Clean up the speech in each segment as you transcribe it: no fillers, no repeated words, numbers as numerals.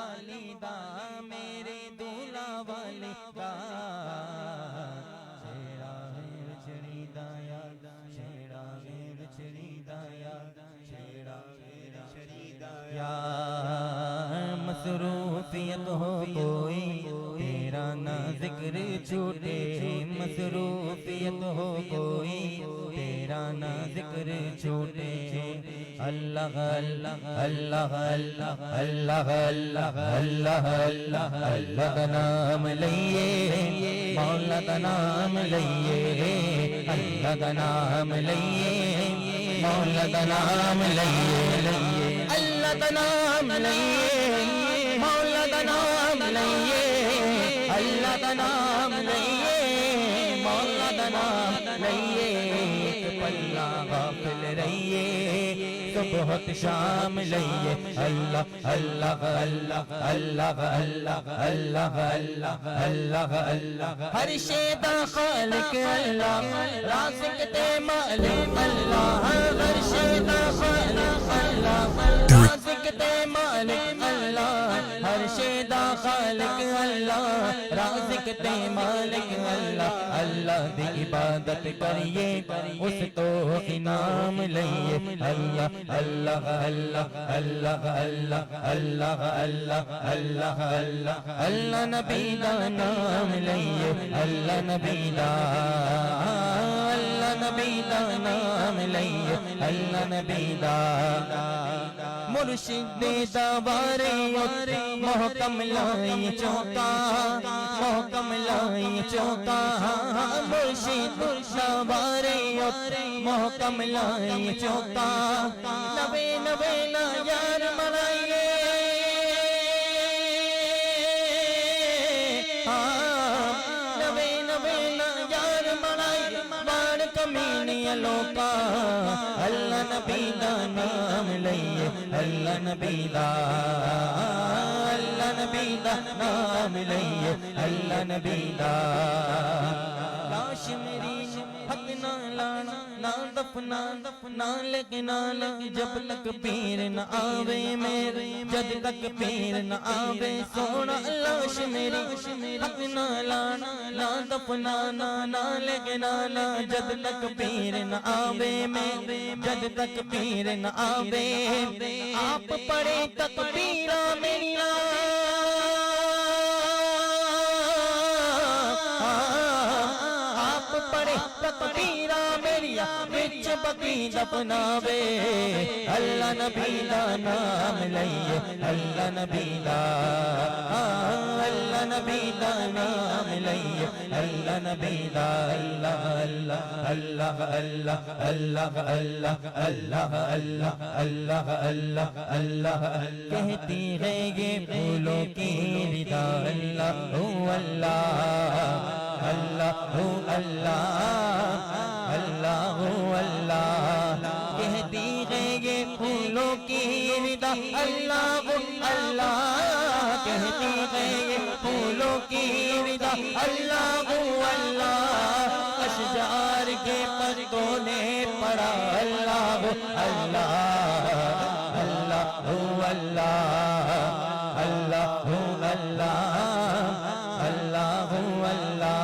वाली दा मेरे दूल्हा वाली दा छेड़ा मेर छड़ी दाया छेड़ा मेर छड़ी दाया छेड़ा मेर छड़ी दाया मसरूफियत हो कोई तेरा ना जिक्र छूटे मसरूफियत हो कोई तेरा ना जिक्र छूटे अल्लाह अल्लाह अल्लाह अल्लाह अल्लाह अल्लाह अल्लाह अल्लाह अल्लाह का नाम लइए मौला का नाम लइए अल्लाह का नाम लइए मौला का नाम लइए अल्लाह का नाम लइए मौला का नाम लइए अल्लाह का नाम लइए मौला का नाम लइए पल्ला गाफिल रहिए बहुत शाम लइए अल्लाह अल्लाह अल्लाह अल्लाह अल्लाह अल्लाह अल्लाह अल्लाह अल्लाह हर शेदा खालिक अल्लाह राज़िक ते मालिक अल्लाह हर शेदा खालिक अल्लाह राज़िक ते मालिक अल्लाह हर शेदा खालिक अल्लाह राज़िक ते मालिक अल्लाह अल्लाह दी इबादत करिए उस तो इनाम लइए अल्लाह अल्लाह अल्लाह अल्लाह अल्लाह अल्लाह अल्लाह अल्लाह अल्लाह अल्लाह नबी दा नाम लइए अल्लाह नबी दा नाम लइए अल्लाह नबी दा मुर्शिद दरबारे मोहकम लाई चौका मोहकम लाई चौका मुर्शिद दरबारे मोहकम लाई चौका नबे नबे ना यार मनाइए नबे नबे ना यार मनाइए बाण कमीनिया लोका अल्लाह नबी दा नाम लइए अल्लाह नबी दा नाम लइए अल्लाह नबी दा लाश मेरी हक ना लाना ना दफना ना लेकिन आना जब तक पीर न आवे मेरे जब तक पीर न आवे सोना लाश मेरी हक ना लाना ना दफना ना लेकिन आना जब तक पीर न आवे मेरे जब तक पीर न आवे आप पढ़े तकबीरा मेरी आप पढ़े तकबीरा मेरिया बिच बकी दफनावे अल्लाह नबी दा नाम लइए अल्लाह नबी दा नाम लइए अल्लाह नबी दा अल्लाह अल्लाह अल्लाह अल्लाह अल्लाह अल्लाह अल्लाह अल्लाह अल्लाह अल्लाह कहती है ये फूलों की विदा अल्लाह अल्लाह अल्लाह अल्लाह अल्लाह अल्लाह कहती है ये फूलों की विदा अल्लाह अल्लाह कहती है ये फूलों की विदा अल्लाह अल्लाह अशजार के पत्तों ने पड़ा अल्लाह अल्लाह अल्लाह अल्लाह अल्लाह अल्लाह अल्लाह अल्लाह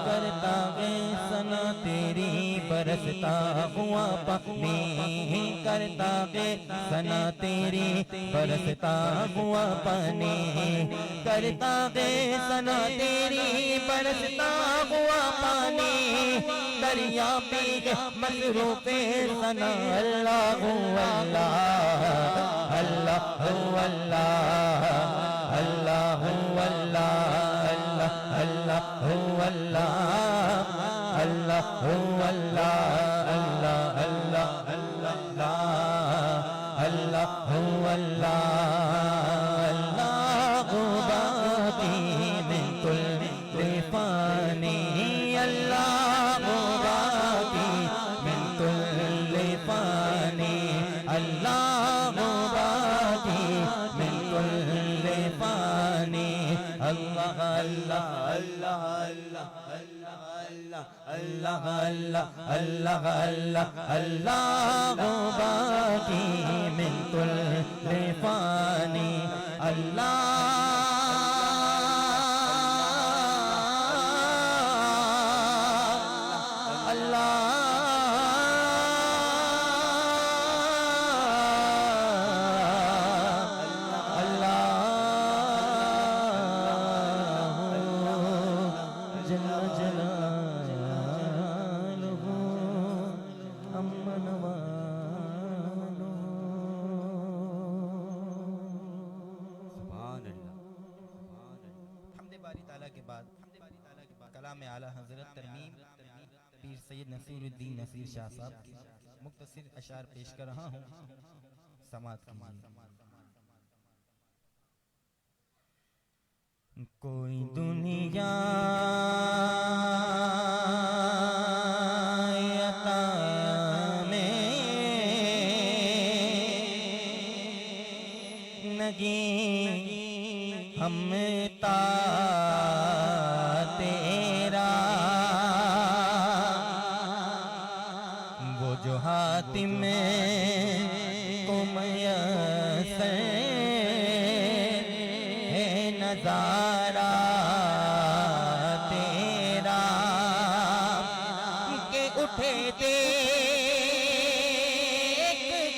करता है सना तेरी बरसता हुआ पानी करता है सना तेरी बरसता हुआ पानी करता है सना तेरी बरसता हुआ पानी दरिया पी के मसरूफे सना अल्लाह अल्लाह अल्लाह अल्लाह अल्लाह अल्लाह अल्लाह अल्लाह अल्लाह अल्लाह अल्लाह अल्लाह अल्लाह अल्लाह अल्लाह बाकी में कुल फानी अल्लाह बाकी में कुल फानी अल्लाह बाकी में कुल फानी अल्लाह अल्लाह अल्लाह अल्लाह अल्लाह अल्लाह अल्लाह अल्लाह बाकी मिन कुल्ल फानी अल्लाह मकाम आला हजरत तरमीम पीर सैयद नसीरुद्दीन नसीर शाह साहब की मुख्तसर अशार पेश कर रहा हूँ, समात कीजिए। कोई दुनिया हम ता तेरा वो जो हातिम को मयस्सर है नजारा तेरा के उठे देख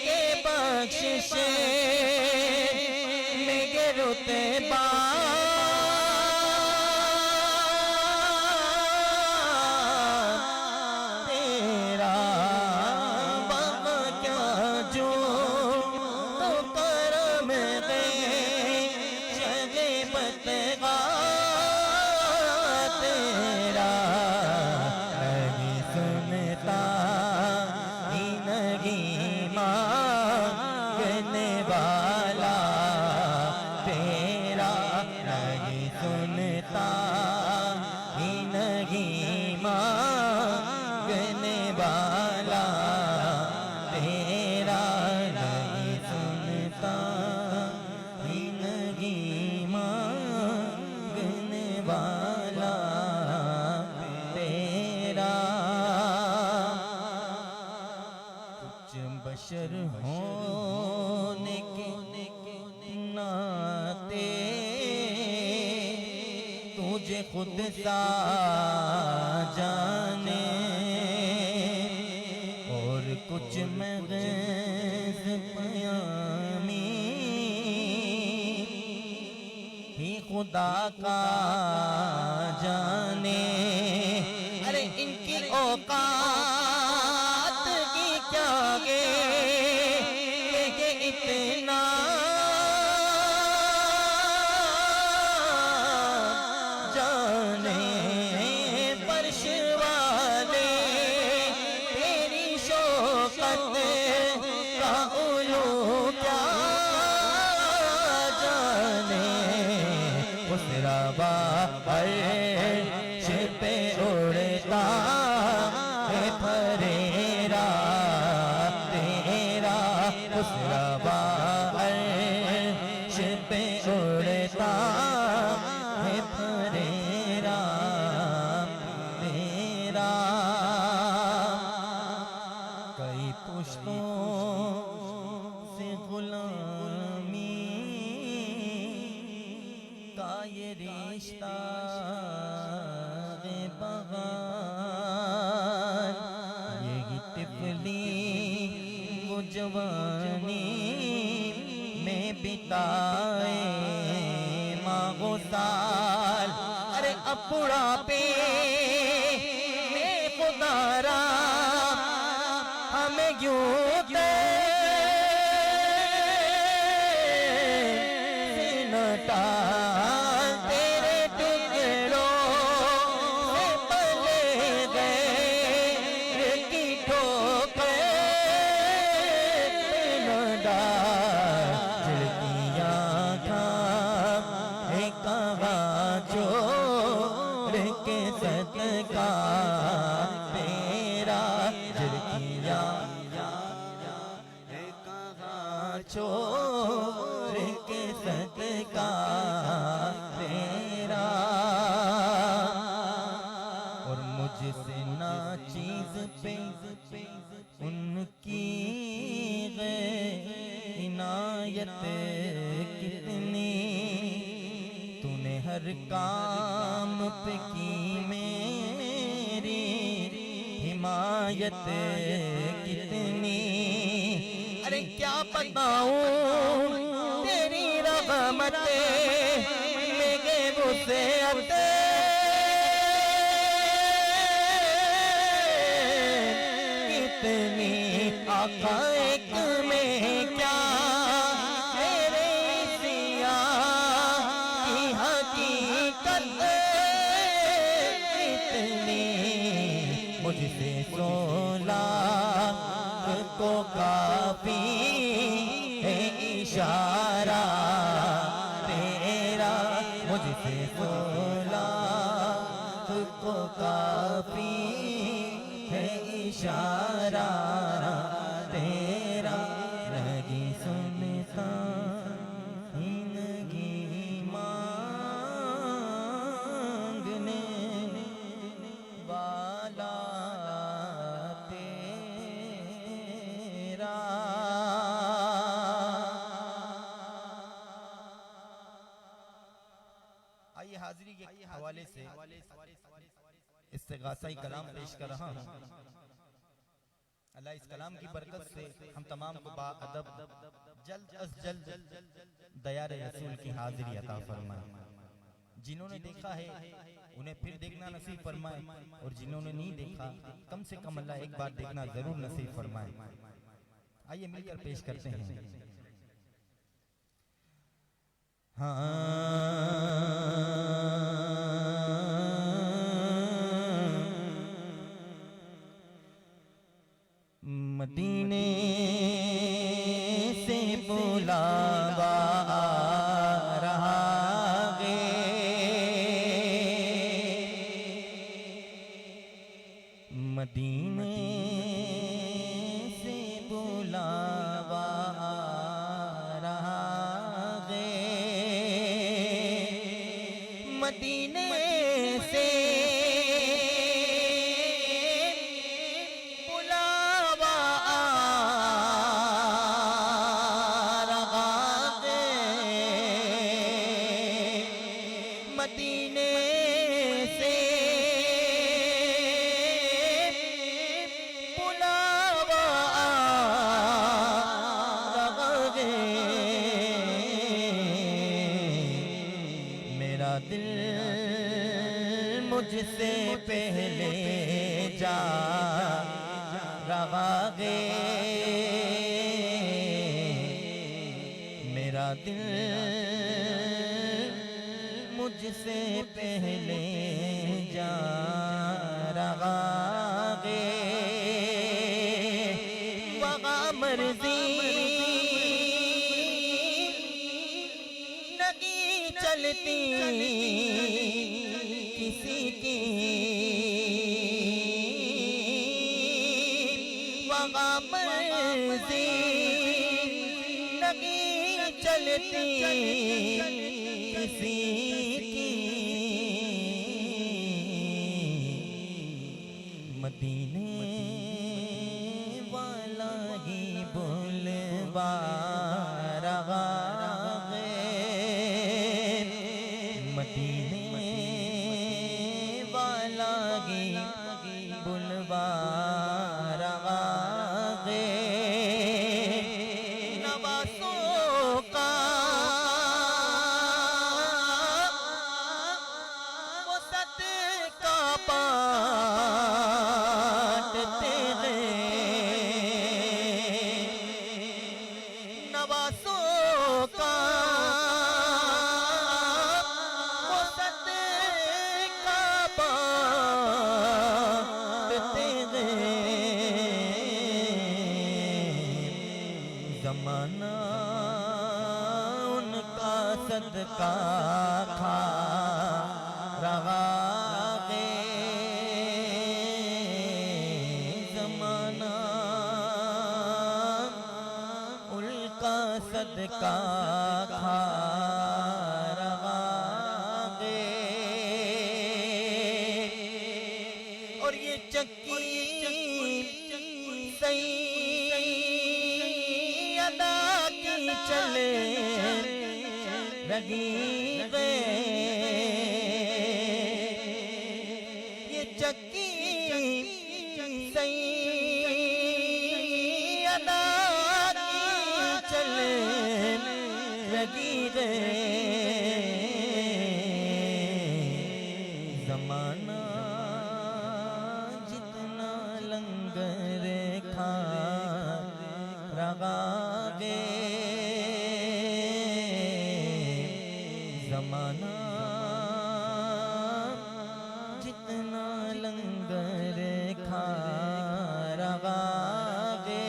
के बख्शिश रुतबा तेरा बाप क्या जो तो करम दे चले बतगा तेरा नहीं सुनता ही नहीं मांगने वाला तेरा नहीं सुनता ही नहीं मांगने वाला तेरा नहीं सुनता ही नहीं मांगने वाला तेरा कुछ बशर होने के नाते तुझे खुद सा जाने और कुछ महज़ पयामी ही खुदा का जाने। अरे इनकी औकात की क्या गे इतना अर्श पे उड़ता है फरेरा तेरा खुसरवा अर्श पे उड़ता है फरेरा तेरा कई पुश्तों से गुलामी का ये रिश्ता बगान ये तिफली वो जवानी में बिताए मागो साल। अरे अब बुढ़ापे में खुदारा हमें यूं तेरे टुकड़ों से पले गए की ठोकर झिड़कियाँ खा कहा छोड़ के सदका तेरा झिड़कियाँ कहा छोड़ के सदका तेरा। और मुझसे ना चीज पे उनकी इनायत कितनी तूने हर काम पे की मेरी हिमायत कितनी। अरे क्या बताऊं तेरी रहमत मेरे गुस्से अते कितनी आका एक में क्या मेरे सिया की हकीकत काफी है इशारा तेरा, मुझसे बोला तुझको काफी है इशारा तेरा, लगी सुनता जिंदगी मांगने वाला तेरा। आइए हाजिरी के हवाले से इस्तिग़ासा कलाम पेश कर रहा हूँ। अल्लाह इस कलाम की बरकत से हम तमाम को बाअदब जल्द अज जल्द दयारे रसूल की हाजिरी अता फरमाए। जिन्होंने देखा है उन्हें फिर देखना नसीब फरमाए, और जिन्होंने नहीं देखा कम से कम अल्लाह एक बार देखना जरूर नसीब फरमाए। आइए मिलकर पेश करते हैं। मदीने से बुलावा रहा गे, मदीने से बुलावा रहा गे, मदीने से मदीने से बुलावा लगे, मेरा दिल मुझसे पहले जा रहा गे, मेरा दिल मुझसे पहले जा रहा गे, वहाँ मर्जी नहीं चलती किसी की, वहाँ मर्जी नहीं चलती किसी की, मदीने वाला ही बुलवा रहा है, मदीने वाला ही बुलवा रहा है, नवासों का बांटते हैं, नवासों का वो सदका बांटते हैं, ज़माना उनका सदका खा रहा है, ज़माना उनका सदका खा रहा है, और ये चक्की सही अदा की चले रही है, ये चक्की सही अदा की चले रही है, ज़माना जितना लंगर खा रहा है, ज़माना जितना लंगर खा रहा है,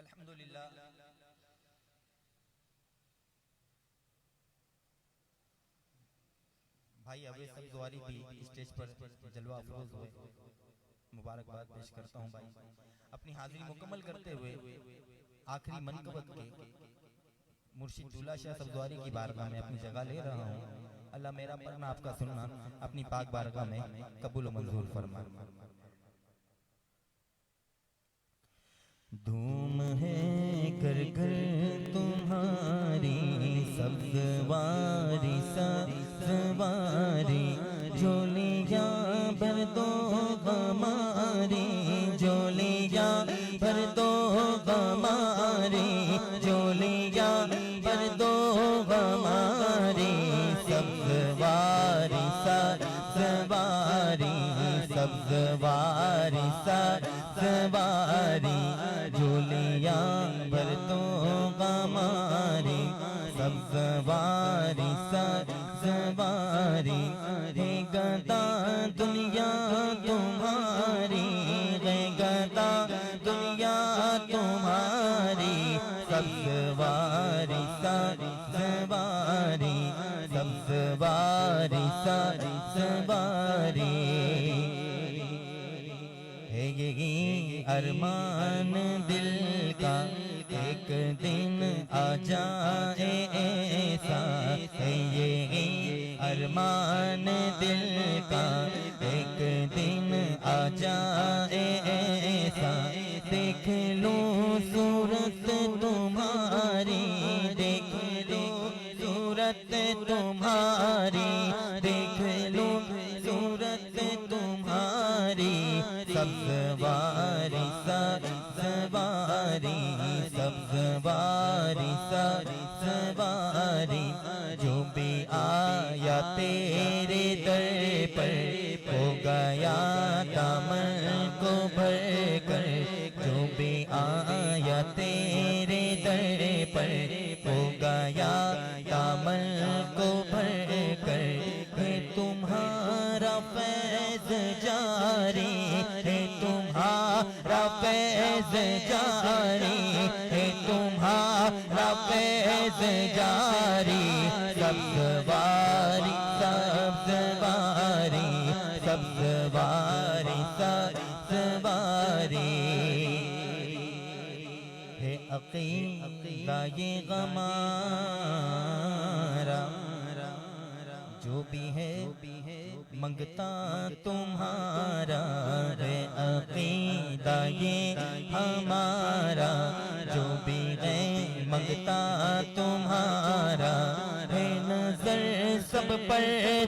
अल्हम्दुलिल्लाह भाई अभी सब दुआरी भी स्टेज पर जलवा अफरोज हुए, मुबारकबाद पेश करता हूँ भाई। अपनी हाजिरी मुकम्मल करते हुए आखिरी मनकबत के मुर्शिद दूल्हा शाह सब्ज़वारी की बारगाह में अपनी जगह ले रहा हूँ। अल्लाह मेरा पढ़ना आपका सुनना अपनी पाक बारगाह में कबूल मंजूर फरमा। धूम है घर घर तुम्हारी सब्ज़वारी सब्ज़वारी, झोलियाँ भर दो हमारी, झोलियाँ भर दो हमारी, झोलियाँ भर दो हमारी, सब्ज़वारी सब्ज़वारी सब्ज़वारी सब्ज़वारी, झोलियाँ भर दो हमारी, सब्ज़वारी सब्ज़वारी। है गदा दुनिया तुम्हारी, है गदा दुनिया तुम्हारी, सब्ज़वारी सब्ज़वारी सब्ज़वारी सब्ज़वारी। है यही अरमान दिल का एक दिन आ जाए ऐसा, है यही अरमान दिल का एक दिन आ जाए ऐसा। देख लो सूरत तुम्हारी, देख लो सूरत तुम्हारी, देख लो सूरत तुम्हारी, सब्ज़वारी सब्ज़वारी सब्ज़वारी सब्ज़वारी। जो भी आया तेरे दर पर हो गया दामन को भर कर, जो भी आया तेरे दर पर हो गया दामन को भर कर। है तुम्हारा फैज़ जारी, है तुम्हारा फैज़ जारी, है तुम्हारा फैज़ जारी, सब्ज़वारी सब्ज़वारी सब्ज़वारी सब्ज़वारी। है अक़ीदा ये हमारा, जो भी है मंगता तुम्हारा, है अक़ीदा ये हमारा, जो भी है मंगता तुम्हारा। है नज़र सब पर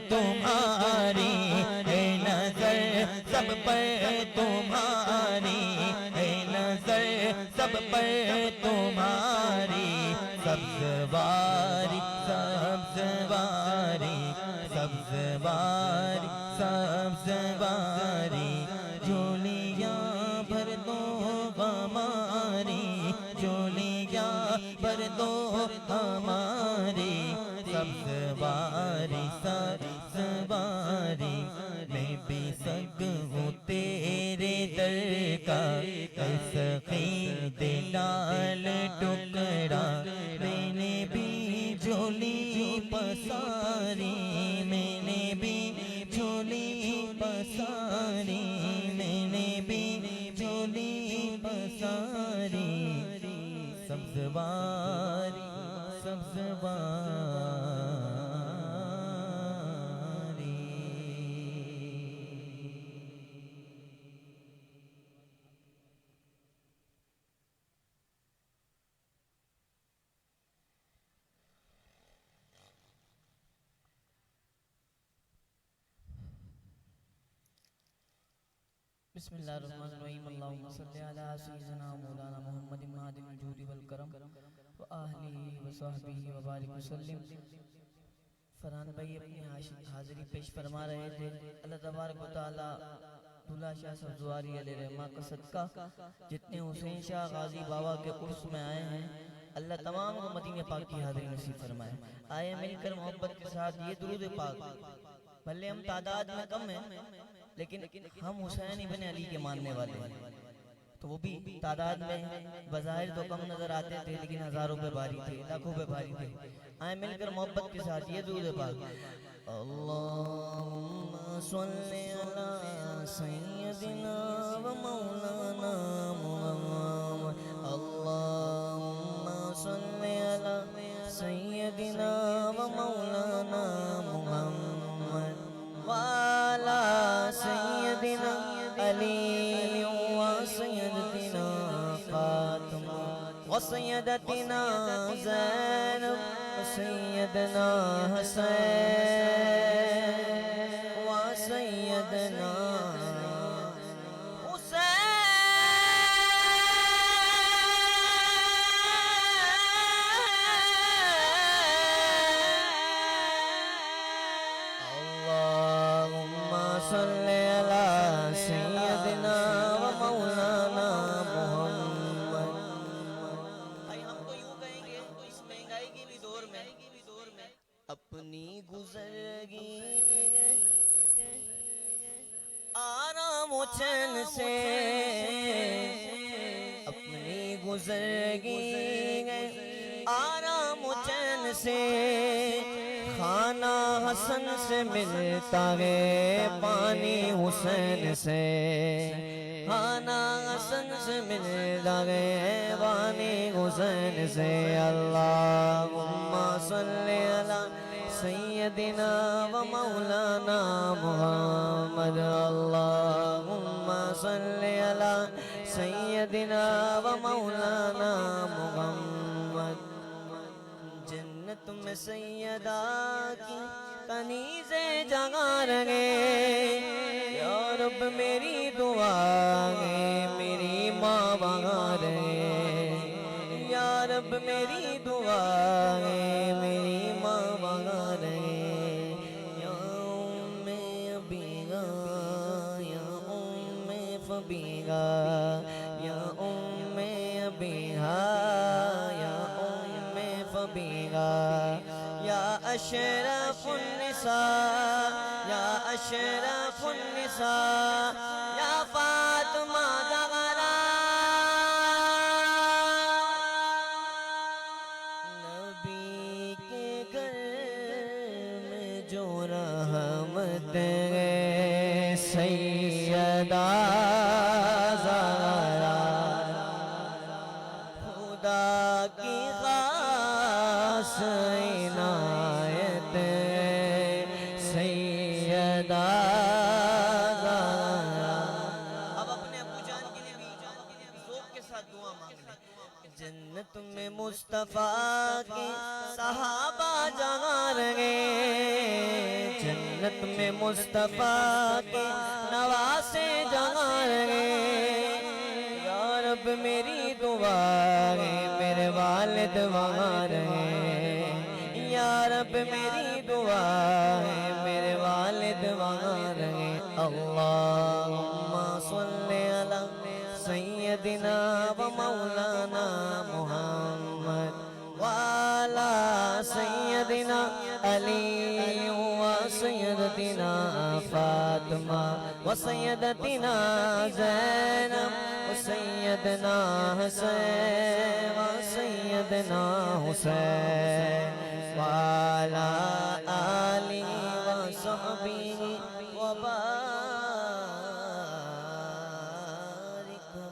तुम्हारी, है नज़र सब पर तुम्हारी, है नज़र सब पर तुम्हारी, सब्ज़वारी सब्ज़वारी सब्ज़वारी सब्ज़वारी। झोलियाँ भर दो हमारी, झोलियाँ भर दो हमारी, सब्ज़वारी सब्ज़वारी। मैं भी संग हूँ तेरे दर का, सखी दे लाल टुकड़ा। मैंने भी झोली पसारी, मैंने भी झोली पसारी, मैंने भी झोली पसारी, सब्ज़वारी सब्ज़वारी। बिस्मिल्लाहिर्रहमानिर्रहीम। अल्लाहुम्मा सल्लि अला सय्यिदिना मौलाना मुहम्मदिन मादिल जूदि वल करम व आलिहि व सहबिहि व बारिक वसल्लम। फरहान भाई अपनी हाजिरी पेश फरमा रहे थे। अल्लाह तबारक व तआला दूल्हा शाह सब्ज़वारी अलैहि रहमा का सदका जितने हुसैन शाह गाजी बाबा के उर्स में आए हैं, अल्लाह तमाम को मदीने पाक की हाजिरी नसीब फरमाए। आए मिलकर मोहब्बत के साथ ये दुरूद पाक, भले हम तादाद में कम हैं लेकिन हम हुसैन इब्न अली के मानने वाले हैं। तो वो भी तादाद में बज़ाहिर तो कम नजर आते थे, लेकिन हजारों पे भारी थे, लाखों पे भारी थे। आए मिलकर मोहब्बत के साथ ये दुरूद पाक। अल्लाहुम्मा सल्ली अला सय्यदिना व मौलाना मुहम्मद। अल्लाहुम्मा सल्ली अला सय्यदिना व मौलाना मुहम्मद व अला सय्यदिना अली व सय्यदतिना फातिमा व सय्यदतिना ज़ैनब व सय्यदना हुसैन व सय्यदना सल्ले अला सय्यदिना व मौलाना मुहम्मद। भाई हम तो यूं कहेंगे इस महंगाई के भी दौर में अपनी गुजरगी आराम व चैन से, अपनी गुजरगी आराम व चैन से, खाना हसन से मिलता है पानी हुसैन से, खाना हसन से मिलता है पानी हुसैन से। अल्लाहुम्मा सल्ली अला सय्यदिना व मौलाना मुहम्मद। अल्लाहुम्मा सल्ली अला सय्यदिना व मौलाना मुहम्मद। जन्नत में सैयदा की कनीज़े जगा रहे, या रब मेरी दुआ है मेरी माँ वहाँ रहे, या रब मेरी दुआ है मेरी माँ वहाँ रहे। या उम्मे अबीगा या उम्मे फबीगा या उम्मे अबीहा या उम्मे फबीगा या अशरफुन निसा या अशरफुन निसा या फातिमा ज़हरा। नबी के घर में जो रहमत है सैयदा ज़हरा, खुदा की खास इनायत सैयदा ज़हरा। अब अपने अब्बू जान के लिए भी ज़ौक़ के साथ दुआ मांग ले। जन्नत में मुस्तफ़ा के सहाबा जहाँ रहे, जन्नत में मुस्तफ़ा के नवासे जहाँ रहे। या रब मेरी दुआ है मेरे वालिद वहाँ रहे, या रब मेरी दुआ है मेरे वालिद वहाँ रहे। अल्लाहुम्मा सल्ली अला सय्यदिना व मौलाना मुहम्मद व अला सय्यदिना अली व सय्यदतिना फातिमा व सय्यदतिना ज़ैनब व सय्यदना हुसैन व सय्यदना हुसैन व अला आलि व सहबिहि व बारिक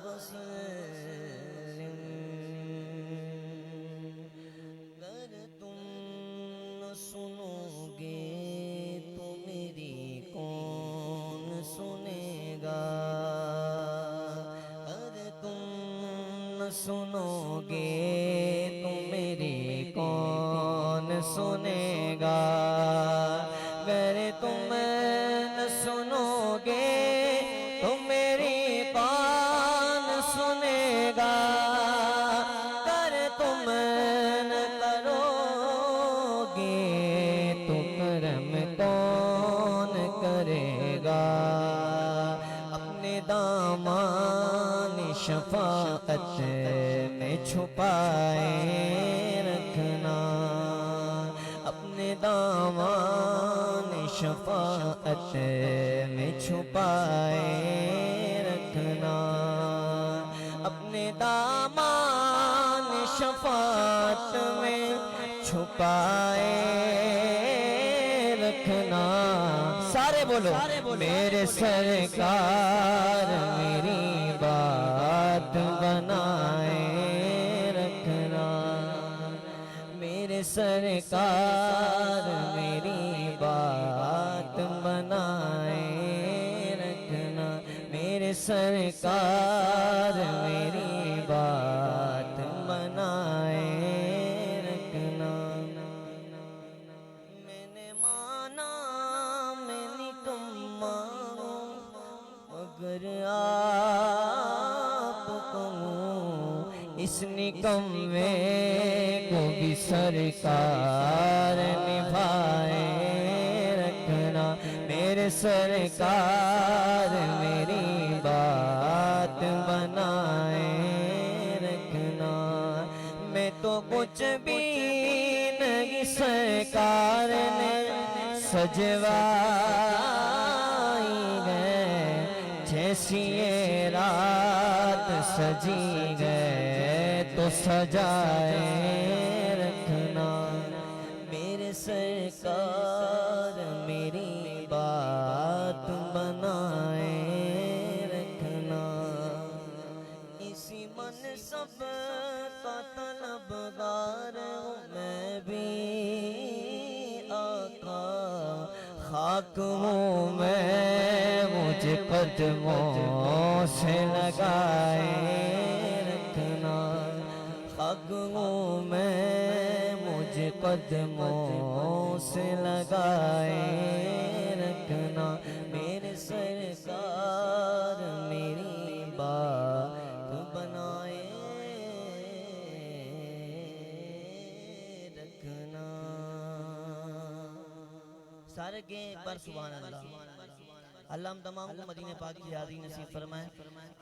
वसल्लिम। अगर तुम न सुनोगे तो मेरी कौन सुनेगा, अगर तुम न सुनोगे तो मेरी कौन सुनेगा, अगर तुम न सुनोगे तो मेरी कौन सुनेगा, अगर तुम न करोगे तो करम कौन करेगा। अपने दामान शफाअत में छुपाए रखना, अपने दामान शफाअत में छुपाए रखना। में छुपाए रखना। सारे बोलो मेरे सरकार मेरी बात बनाए रखना। मेरे सरकार मेरी बात बनाए रखना। मेरे सरकार मेरी बात बनाए रखना। मैंने माना मैं निकम्मा हूँ मगर आप कहूँ इस निकम्मे को भी सरकार निभाए रखना। मेरे सरकार मेरी बात बनाए रखना। मैं तो कुछ भी नहीं सरकार ने सजवाई है। जैसी ये रात सजी है तो सजाए रखना। मेरे सरकार मेरी बात बनाए रखना। इसी मन सब का तलबगार हूँ मैं भी आका। खाक हूँ मैं मुझे कदमों से लगाए रखना। खाक हूँ मैं मुझे कदमों से लगाए रखना। मेरे सरकार मेरी बात बनाए रखना। सारे के एक बार सुभान अल्लाह। अल्लाह हम तमाम को मदीने पाक की यादी नसीब फरमाए।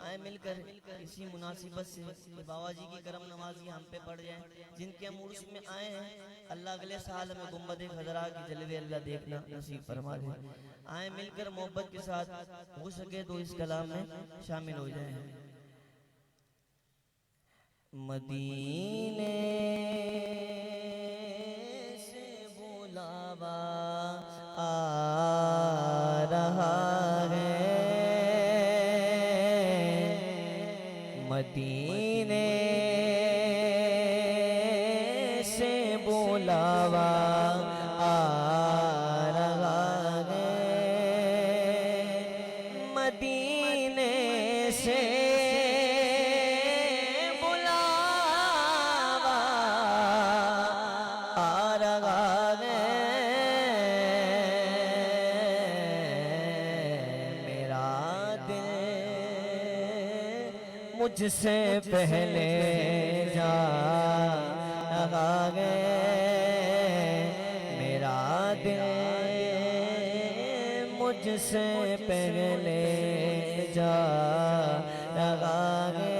आए मिलकर इसी मुनासिबत से बाबा जी की करम नवाजी हम पे पड़ जाए। जिनके हम उर्स में आए हैं अल्लाह अगले साल हमें गुंबद खजरा की जलवे अल्लाह देखना नसीब फरमा दे। आए मिलकर मोहब्बत के साथ हो सके तो इस कलाम में शामिल हो जाए। मदीने से बुलावा आ रहा है। मदीने से बुलावा आ रहा है। मदीने से बुलावा आ रहा है। मेरा दिल मुझसे पहले जा रहा है। मेरा दिल मुझसे पहले जा रहा है।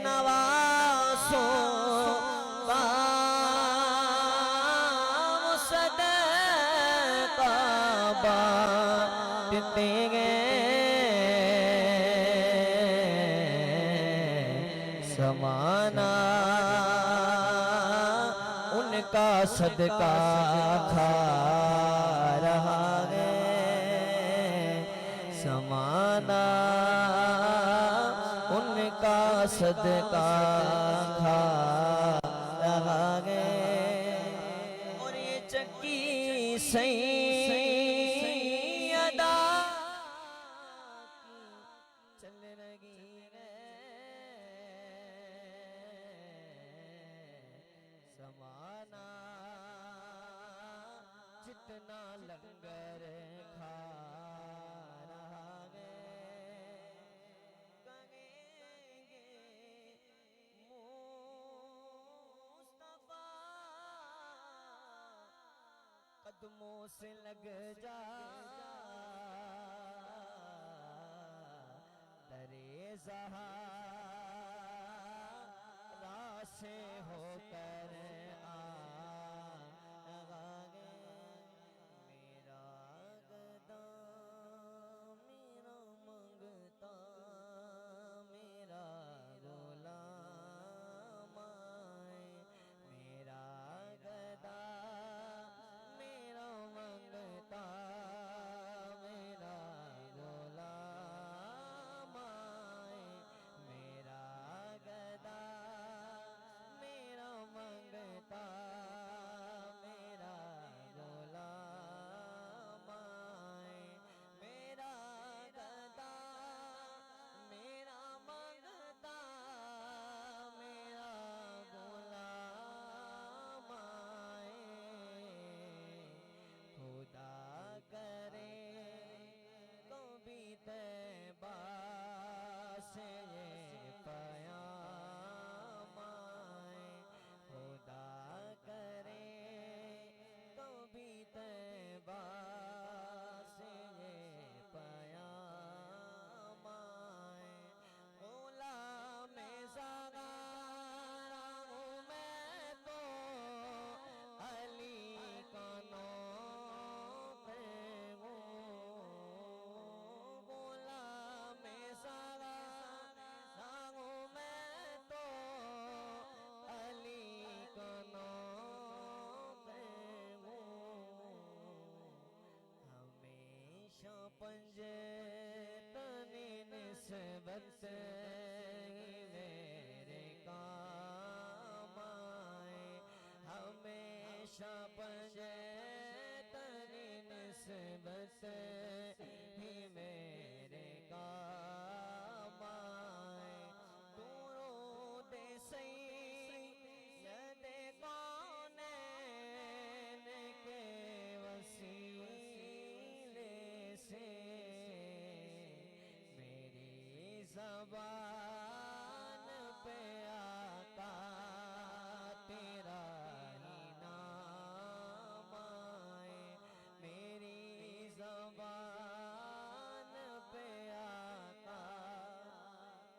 नवासों का सदका बांटते गए। समाना उनका सदका खा रहा है। समाना उनका सदका खा रहा है। और ये चक्की सैयदा चल रही है। समाना जितना लंगर खा रहा है। कहेंगे मुस्तफा कदमों से लग जा। दरे ज़हरा से होकर आ रहा है। मेरा गदा मेरा मंगता मेरा गुलाम आ पंजे तनी निस्बत मेरे काम आए हमेशा पंजे तनी निस्बत ही मेरे काम आए तू रो दे सही यदे कौनैन के वसीले से मेरी ज़बान पे आका तेरा ही नाम आए मेरी ज़बान पे आका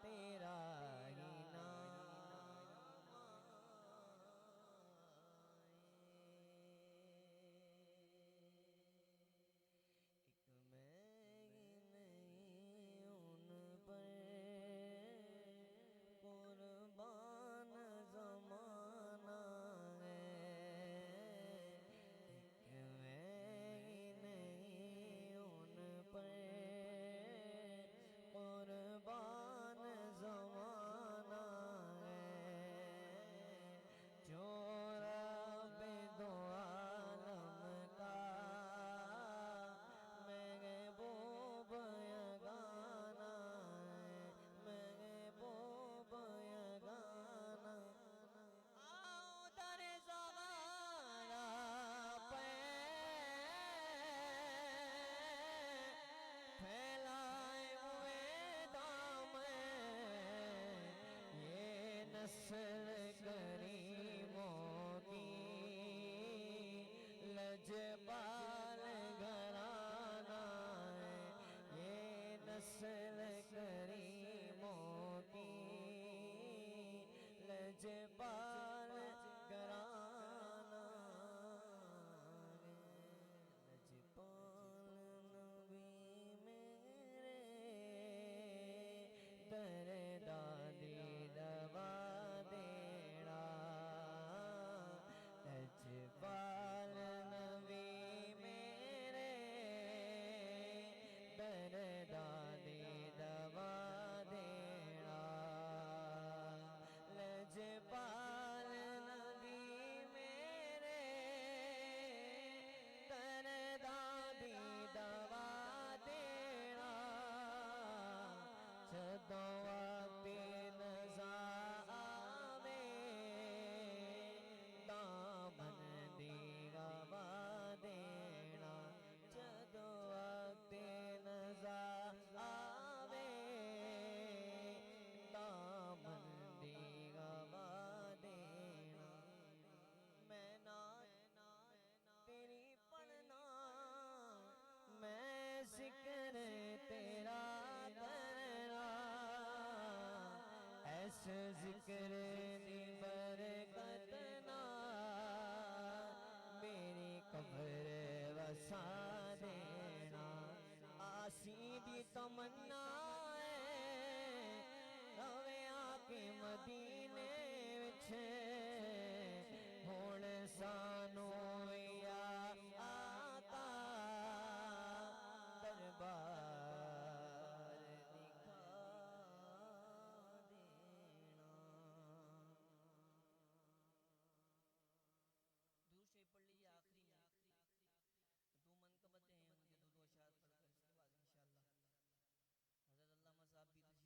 तेरा ही नाम एक मैं नहीं उन पर कुर्बान ज़माना है एक मैं नहीं उन पर कुर्बान ज़माना है जो रब दो आलम का महबूब यगाना है महबूब यगाना आओ दर ज़वारा पे फैलाए हुए दामन ये नस्ल करीमों की लजपाल घराना है ये नस्ल करीमों की लजपाल घराना है लजपाल नबी मेरे दर दादी दवा देना लजपाल नबी मेरे दर दादी दवा देना लजपाल नबी मेरे दर दादी दवा देना जदों वक्त नज़र आवे दामन दी गवा देना जदों वक्त नज़र आवे दामन दी गवा देना मैं ना तेरी पढ़ना मैं जिक्र तेरा करना ऐसे जिक्र दी बरकत ना मेरी कब्र वसा देना आसी दी तमन्ना है रवे आके मदीने विच हुण सानू या आका दरबार दिखा देना दूर से पढ़ लीजिए आखिरी दो मनकबतें हैं उनके दो अशार पढ़कर इसके बाद इंशाअल्लाह हज़रत अल्लामा साहब भी तशरीफ ले हैं इंशाअल्लाह अपने बयान से हमारे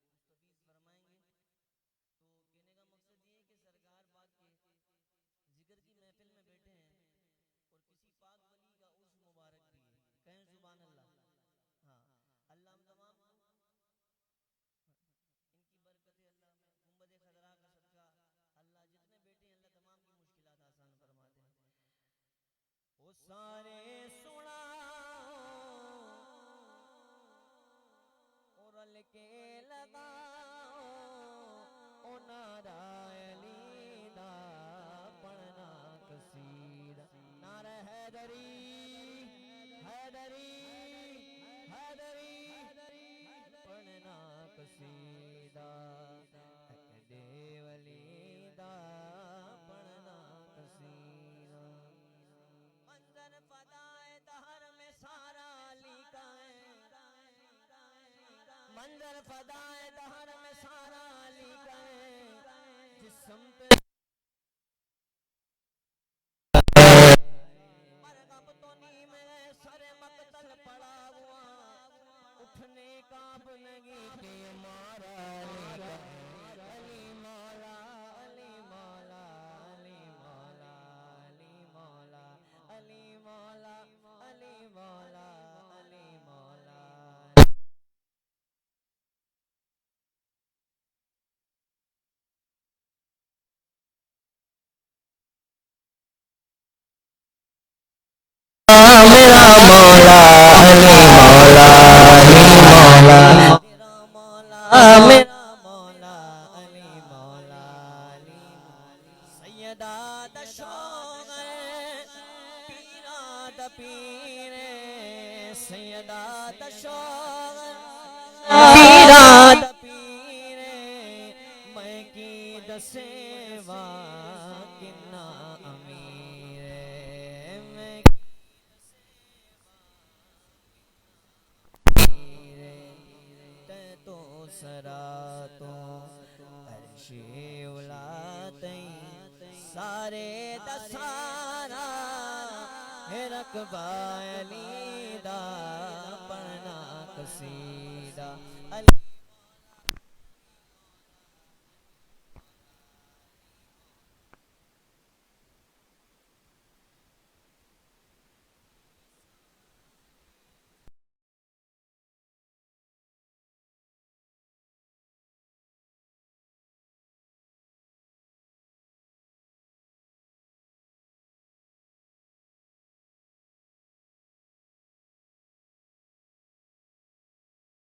दिलों को मुस्तफीज़ फरमाएंगे तो कहने का मकसद ये है कि सरकार पाक के जिक्र की महफिल में बैठे हैं और किसी पाक वली का उर्स मुबारक भी है कहें सुभान अल्लाह हाँ अल्लाह हम तमाम इनकी बरकत अल्लाह में गुंबद खजरा का सदका अल्लाह जितने बेटे हैं अल्लाह तमाम की मुश्किलात आसान फरमा दे ओ सारे सुना और रल के लगाओ ओ नारायणी दा पढ़ना कसीदा नारा हैदरी हैदरी हैदरी पढ़ना कसीदा देवली दा पढ़ना कसीदा मंजर फदाए मंजर फदाए दहर में सारा अली गए जिस्म पे मरगब तो नीम में सरे मकतल पड़ा हुआ उठने कांप लगी कि मारा अली मौला अली मौला अली मौला अली मौला अली मौला अली मौला अली मौला मेरा मौला अली मौला अली मौला मेरा मौला मेरा मौला अली मौला अली सैयदा दशोग पीरा द पीरे सैयदा दशोग पीरा द पीरे मैं की दसेवा किन्ना अमीरे मैं तो सरा तो अर्शे उलाते सारे दसारा है रकबा अली दा पढ़ना कसीदा अली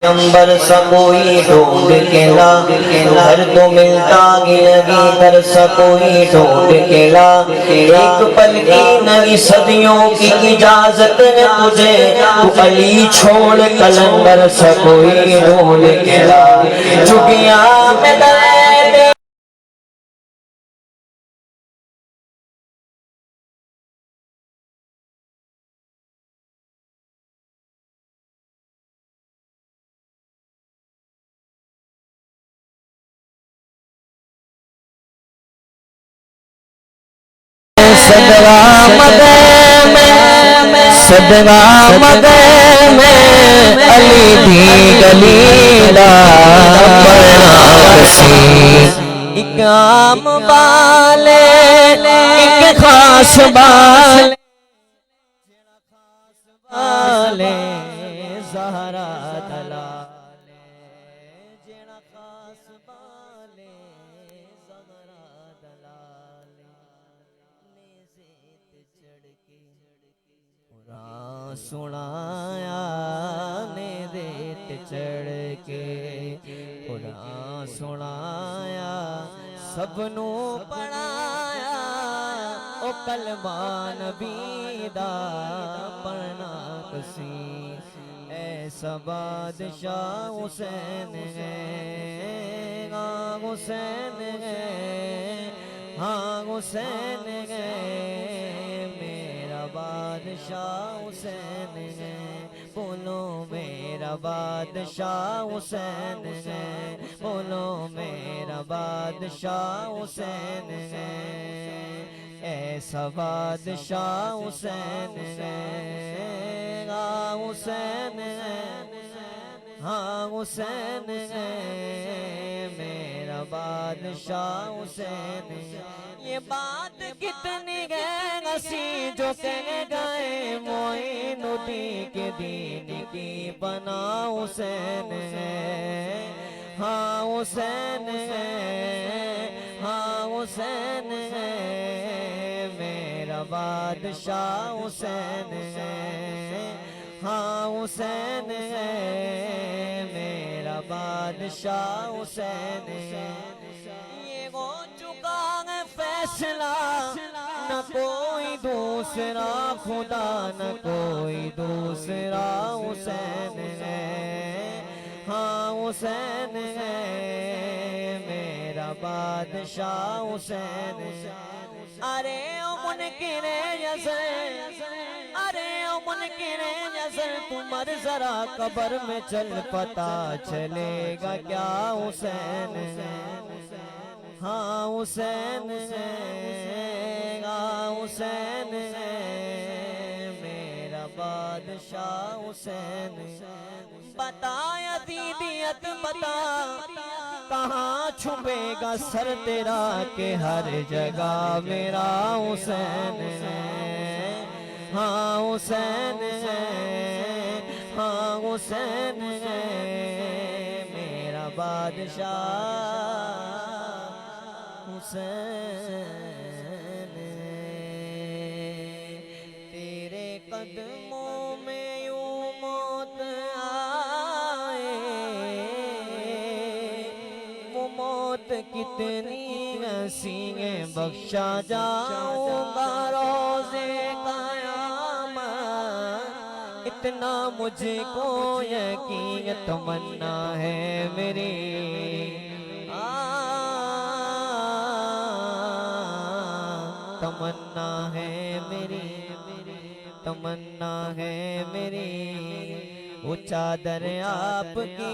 अंबर सा कोई ढूंढ के ला घर तो मिलता गिलगी दर सा कोई ढूंढ के ला एक पल की नई सदियों की इजाजत है तुझे तू अली छोड़ कलंदर सा कोई ढूंढ के ला चुगिया में दे सदवा मदे में अली भी गलीला पढ़ना कसी एक आम बाले एक खास बाले ज़हरा दलाले जेड़ा खास बाले ज़हरा दलाले सुनाया ने रेत चढ़ के कुरान सुनाया सबनू पढ़ाया ओ कलमा नबी दा पढ़ना कसी ऐसा बादशाह हुसैन है हाँ हुसैन है हाँ हुसैन है बादशाह हुसैन है बोलो मेरा बादशाह हुसैन है बोलो मेरा बादशाह हुसैन है ऐसा बादशाह हुसैन है हाँ हुसैन है हाँ हुसैन है मेरा बादशाह हुसैन है ये बात कितनी गए हसी जो कह गए मोइनुद्दीन के दीन की बना हुसैन है हाँ हुसैन है हाँ हुसैन है मेरा बादशाह हुसैन है हाँ हुसैन है मेरा बादशाह हुसैन है ये हो चुका है फैसला न कोई दूसरा खुदा न कोई दूसरा हुसैन है हाँ हुसैन है मेरा बादशाह हुसैन है अरे ओ मुनकिर यज़ीद यारे मुनकिरे नजर तुमर जरा कब्र में चल पता चलेगा क्या हुसैन हाँ हुसैन हाँ हुसैन मेरा बादशाह हुसैन बताया दीदियत बता कहाँ छुपेगा सर तेरा के हर जगह मेरा हुसैन हाँ हुसैन हाँ हुसैन मेरा बादशाह हुसैन तेरे कदमों में यूं मौत आए वो मौत कितनी हंसी है बख्शा जाऊंगा रोज़े क़यामत इतना मुझको यकीन तमन्ना है मेरी तमन्ना है मेरी तमन्ना है मेरी वो चादर आपकी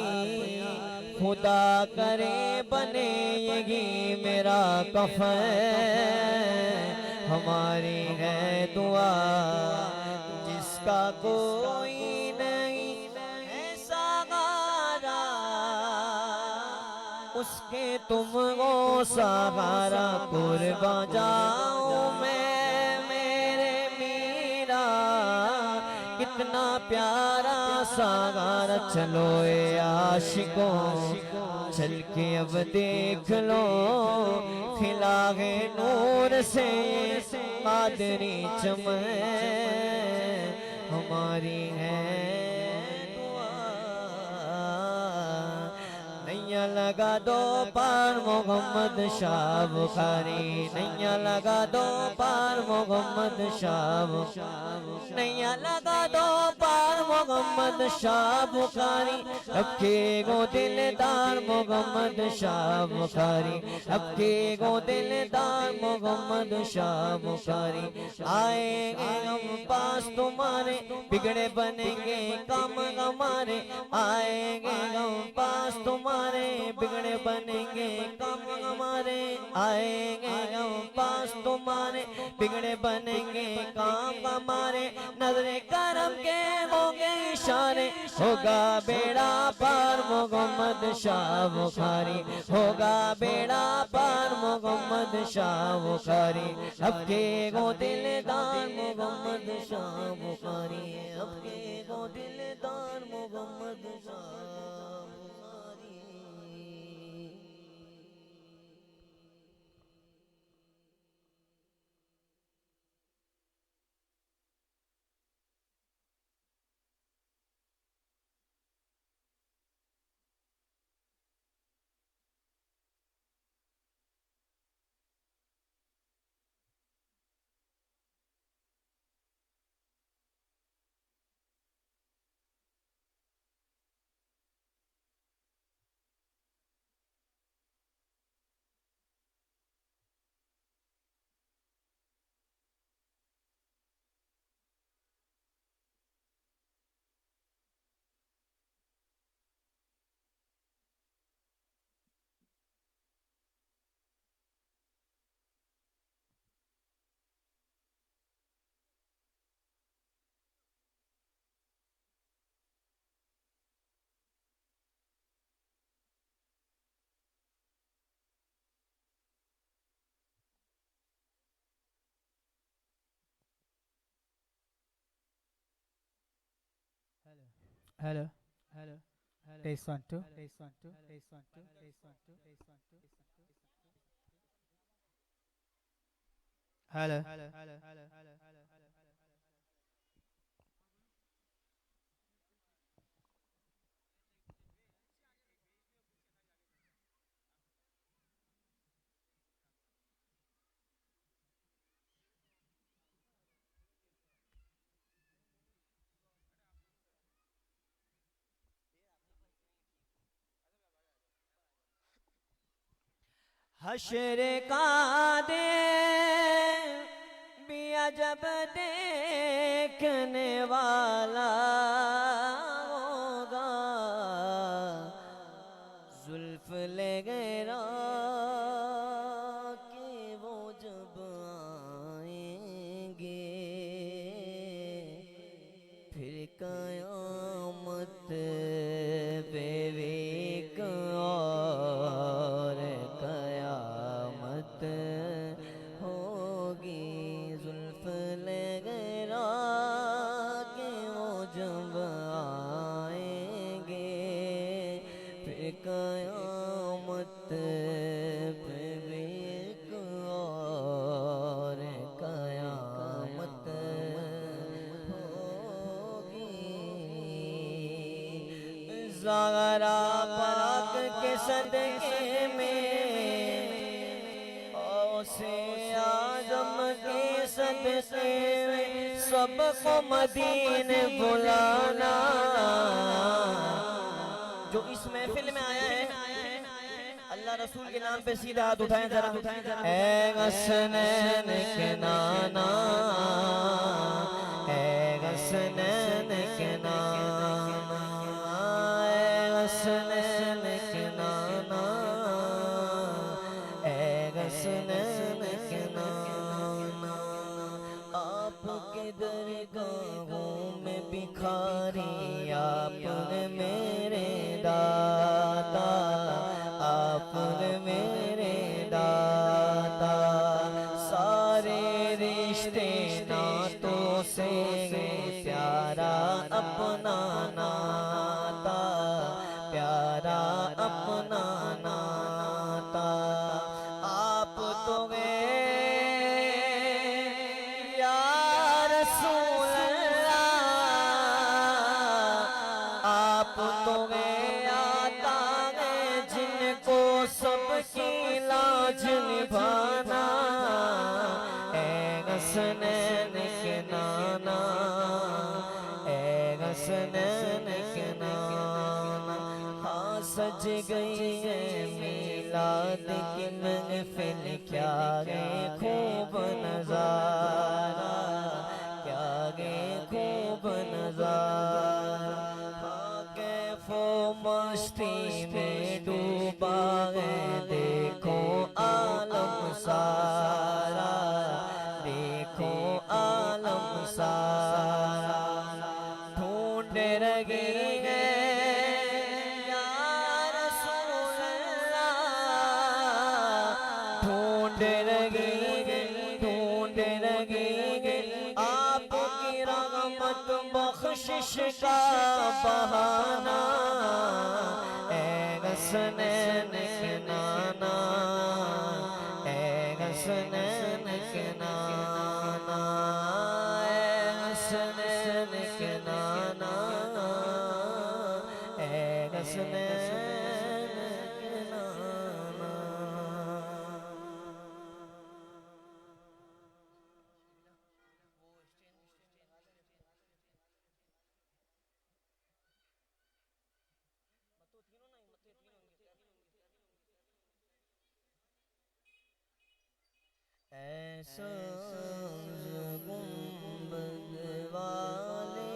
खुदा करे बने यही मेरा कफन हमारी है दुआ जिसका कोई नहीं ऐसा गारा उसके तुम वो सहारा कुर्बा जाऊं मैं मेरे मीरा कितना प्यारा सहारा चलो ए आशिकों चल के अब देख लो खिला है नूर से कादरी चमन हमारी है नैया लगा दो पार मोहम्मद शाह बुखारी नैया लगा दो पार मोहम्मद शाह नैया लगा दो पार मोहम्मद शाह बुखारी अब के गो दिलदार मोहम्मद शाह बुखारी अब के गो दिलदार मोहम्मद शाह बुखारी आएंगे हम पास तुम्हारे बिगड़े बनेंगे काम हमारे आएंगे हम पास तुम्हारे बिगड़े बनेंगे काम हमारे आएंगे हम पास तुम्हारे बिगड़े बनेंगे काम हमारे नजरे करम के होंगे इशारे होगा बेड़ा पार मोहम्मद शाह बुखारी होगा बेड़ा पार मोहम्मद शाह बुखारी अब के गो दिलदार मोहम्मद शाह बुखारी अब के गो दिलदार Mohammad Shah Bukhari Hello. Hello. Taste one two. Taste one two. Taste one two. Taste one two. Taste one two. Hello. Hello. Hello. Hello. Hello. Hello. हशर का दे बिया जब दे देखने वाला होगा, जुल्फ ले गया कि वो जब आएंगे, फिर कयामत पे एक और कयामत होगी। जुल्फ ले गया कि वो जब आएंगे, फिर कयामत पे एक और कयामत होगी। ज़हरा पाक के सदके में, औसे आज़म के सदके में, सबको मदीने बुलाना। जो इस महफिल में आया है, अल्लाह रसूल के नाम पे सीधा हाथ उठाएं जरा। ऐ हसनैन के नाना, ऐ हसनैन के नाना, ऐ हसनैन के नाना, ऐ हसनैन के नाना। आपके दरगाहों में भिखारी आपने मेरे दाता, आपने मेरे दाता। सारे रिश्ते नातों से प्यारा अपना नाता, प्यारा अपना नाता। आप तो गए या रसूल अल्लाह, आप तो गए आता है जिनको सबकी लाज निभाना। ऐ हसनैन के नाना, ऐ हसनैन के नाना। हाँ सज गई है मिलाद की महफिल, क्या गे खूब नजारा, क्या गे खूब नजारा। हाँ कैफो मस्ती में डूबा है देखो आलम सारा, देखो आलम सारा। ढूंढ रही है या रसूल अल्लाह, ढूंढ रही है, ढूंढ रही है आपकी रहमत बख्शिश का बहाना। ऐ हसनैन के नाना, ऐ हसनैन के नाना, ऐ हसनैन के नाना, ऐ हसनैन के नाना। ऐसा गुंबद वाले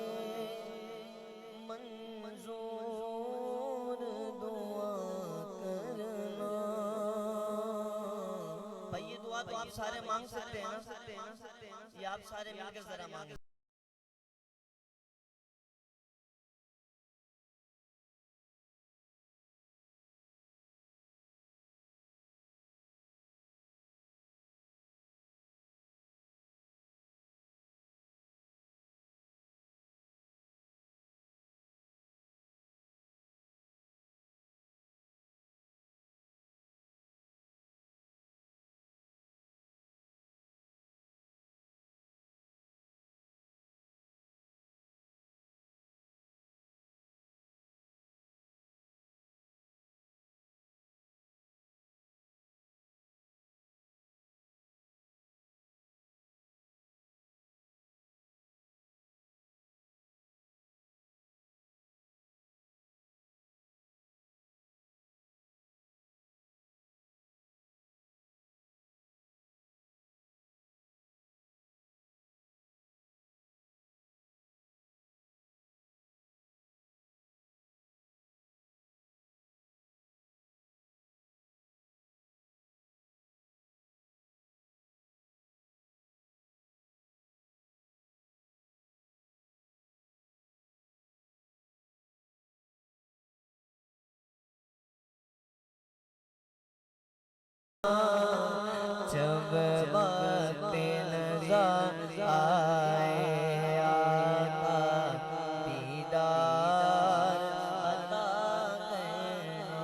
मंजूर दुआ करना। भाई ये दुआ तो आप सारे मांग सकते हैं ना, ये आप सारे मिलकर जरा मांगे। वक्त नज़र आए आका दीदार अता करना।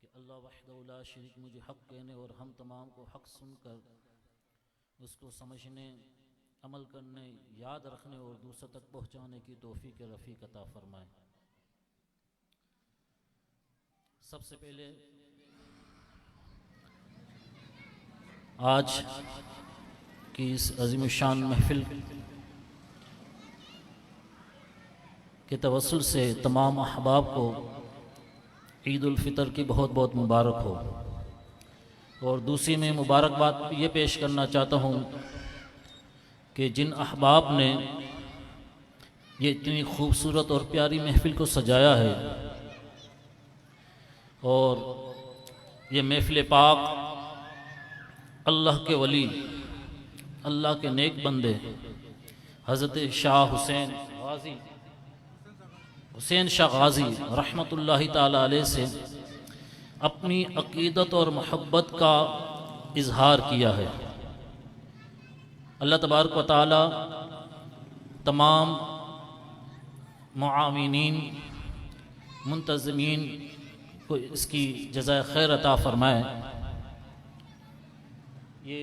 कि अल्लाह वहदहु ला शरीक मुझे हक़ कहने और हम तमाम को हक़ सुनकर उसको समझने, अमल करने, याद रखने और दूसरों तक पहुँचाने की तौफीक रफ़ीक अता फ़रमाए। सबसे पहले आज की इस अज़ीमुशान महफ़िल के तवस्सुल से तमाम अहबाब को ईद उल फ़ितर की बहुत बहुत मुबारक हो। और दूसरी में मुबारकबाद ये पेश करना चाहता हूँ कि जिन अहबाब ने ये इतनी खूबसूरत और प्यारी महफ़िल को सजाया है और ये महफ़िल पाक अल्लाह के वली, अल्लाह के नेक बंदे हज़रत शाह हुसैन शाह गाज़ी रहमतुल्लाहि ताला अलैह से अपनी अक़ीदत और मोहब्बत का इजहार किया है। अल्लाह तबारक व तआला तमाम मुआविनीन, मुंतज़मीन को इसकी जज़ाए खैर अता फ़रमाए। ये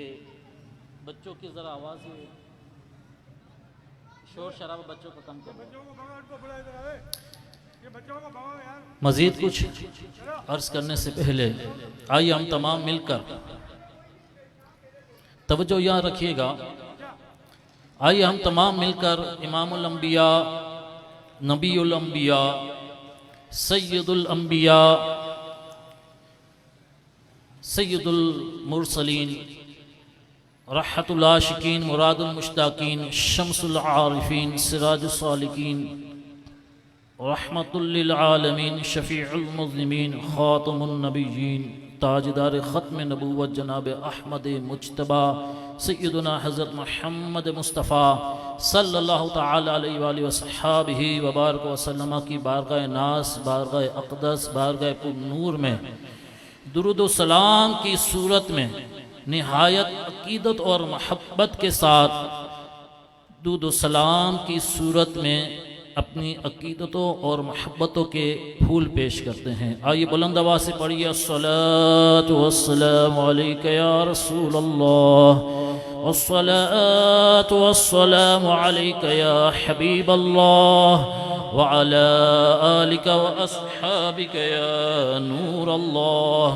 बच्चों की ज़रा आवाज़, शोर शराबा बच्चों को कम करो। मज़ीद कुछ अर्ज़ करने से पहले आइए हम तमाम मिलकर तवज्जो यहाँ रखिएगा। आइए हम तमाम मिलकर इमामुल अंबिया, नबीउल अंबिया, सय्यदुल अंबिया, सय्यदुल मुरसलीन, रहतुल आशिकीन, मुरादुल मुश्ताकीन, शम्सुल आरिफीन, सिराजुस सालिकीन, रहमतुल लिल आलमीन, शफीउल मुज़निमीन, खातमुन नबिय्यीन, ताजदार ख़त्म नबूवत जनाब अहमद मुज्तबा सय्यदुना हज़रत मुहम्मद मुस्तफ़ा सल्लल्लाहु तआला अलैहि वसहबिही वबारक वसल्लम की बारगाह नास, बारगाह अक़दस, बारगाह पुर-नूर में दुरूद व सलाम की सूरत में निहायत अक़ीदत और महब्बत के साथ दुरूद व सलाम की सूरत में अपनी अक़ीदतों और महब्बतों के फूल पेश करते हैं। आइए बुलंद आवाज़ से पढ़िए, अस्सलातु वस्सलामु अलैका या रसूल अल्लाह, अस्सलातु वस्सलामु अलैका या हबीब अल्लाह, व अला आलिका व अस्हाबिका या नूर अल्लाह।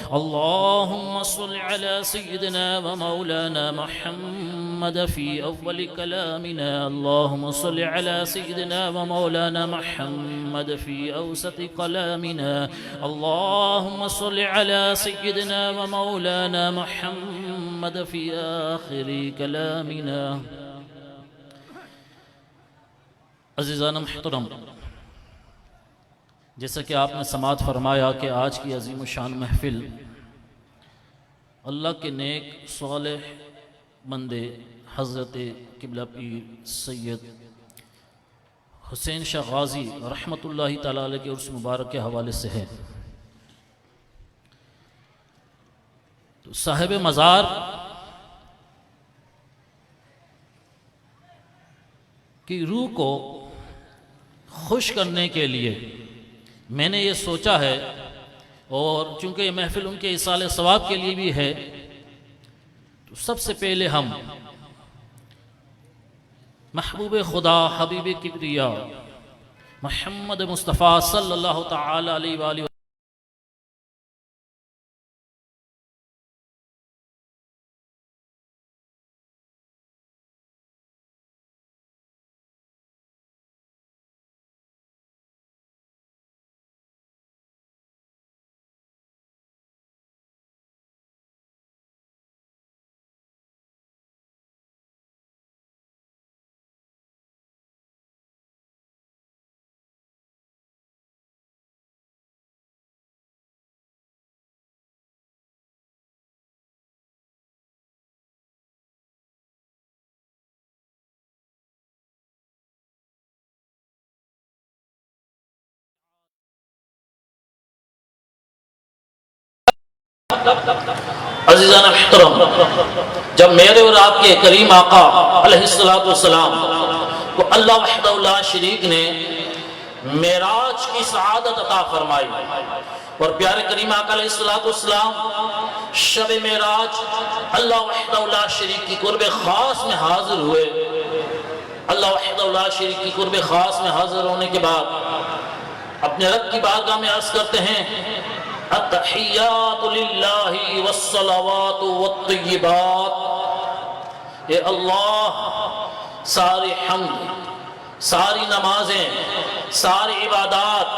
अल्लाहुम्मा सल्लि अला सय्यिदिना व मौलाना मुहम्मद फ़ी अव्वल कलामिना, अल्लाहुम्मा सल्लि अला सय्यिदिना व मौलाना मुहम्मद फ़ी औसत कलामिना, अल्लाहुम्मा सल्लि अला सय्यिदिना व मौलाना मुहम्मद फ़ी आखिरी कलामिना। अज़ीज़ान मुहतरम, जैसा कि आपने समाअत फरमाया कि आज की अज़ीम शान महफ़िल अल्लाह के नेक सालेह बंदे हज़रत क़िबला पीर सैयद हुसैन शाह गाज़ी रहमतुल्लाहि ताला अलैह के उर्स मुबारक के हवाले से है। तो साहिब मज़ार की रूह को खुश करने के लिए मैंने ये सोचा है, और चूँकि ये महफ़िल उनके इसाले सवाब के लिए भी है, तो सबसे पहले हम महबूब खुदा हबीब किबरिया मुहम्मद मुस्तफ़ा सल्लल्लाहु तआला अलैहि वसल्लम अज़ीज़ान मुहतरम, जब मेरे और आपके करीम आका अलैहिस्सलातु वस्सलाम को अल्लाह वहदहु ला शरीक ने मेराज की सआदत अता फरमाई। और प्यारे करीम आका अलैहिस्सलाम शब मेराज अल्लाह वहदहु ला शरीक की कुर्ब खास में हाजिर हुए। अल्लाह वहदहु ला शरीक की कुर्ब खास में हाजिर होने के बाद अपने रब की बारगाह में अर्ज करते हैं, अत्तहियातु लिल्लाहि वस्सलावातु वत्तय्यिबात। ये अल्लाह, सारी हम्द, सारी नमाजें, सारी इबादत,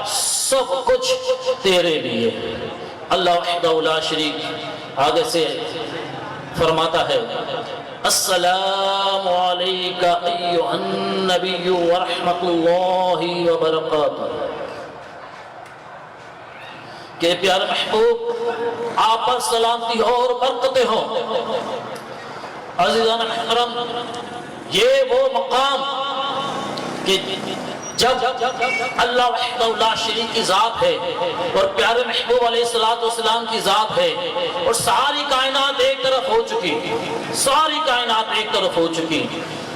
सब कुछ तेरे लिए। अल्लाह वहदहु ला शरीक आगे से फरमाता है, अस्सलामु अलैका अय्युहन नबिय्यु व रहमतुल्लाहि व बरकातुहू। के प्यारे महबूब, आप पर सलामती हो और बरकतें हो। अज़ीज़ान मुहतरम, ये वो मकाम कि जब अल्लाह वहदहु ला शरीक की जात है और प्यारे महबूब अलैहिस्सलाम की जात है और सारी कायनात एक तरफ हो चुकी, सारी कायनात एक तरफ हो चुकी।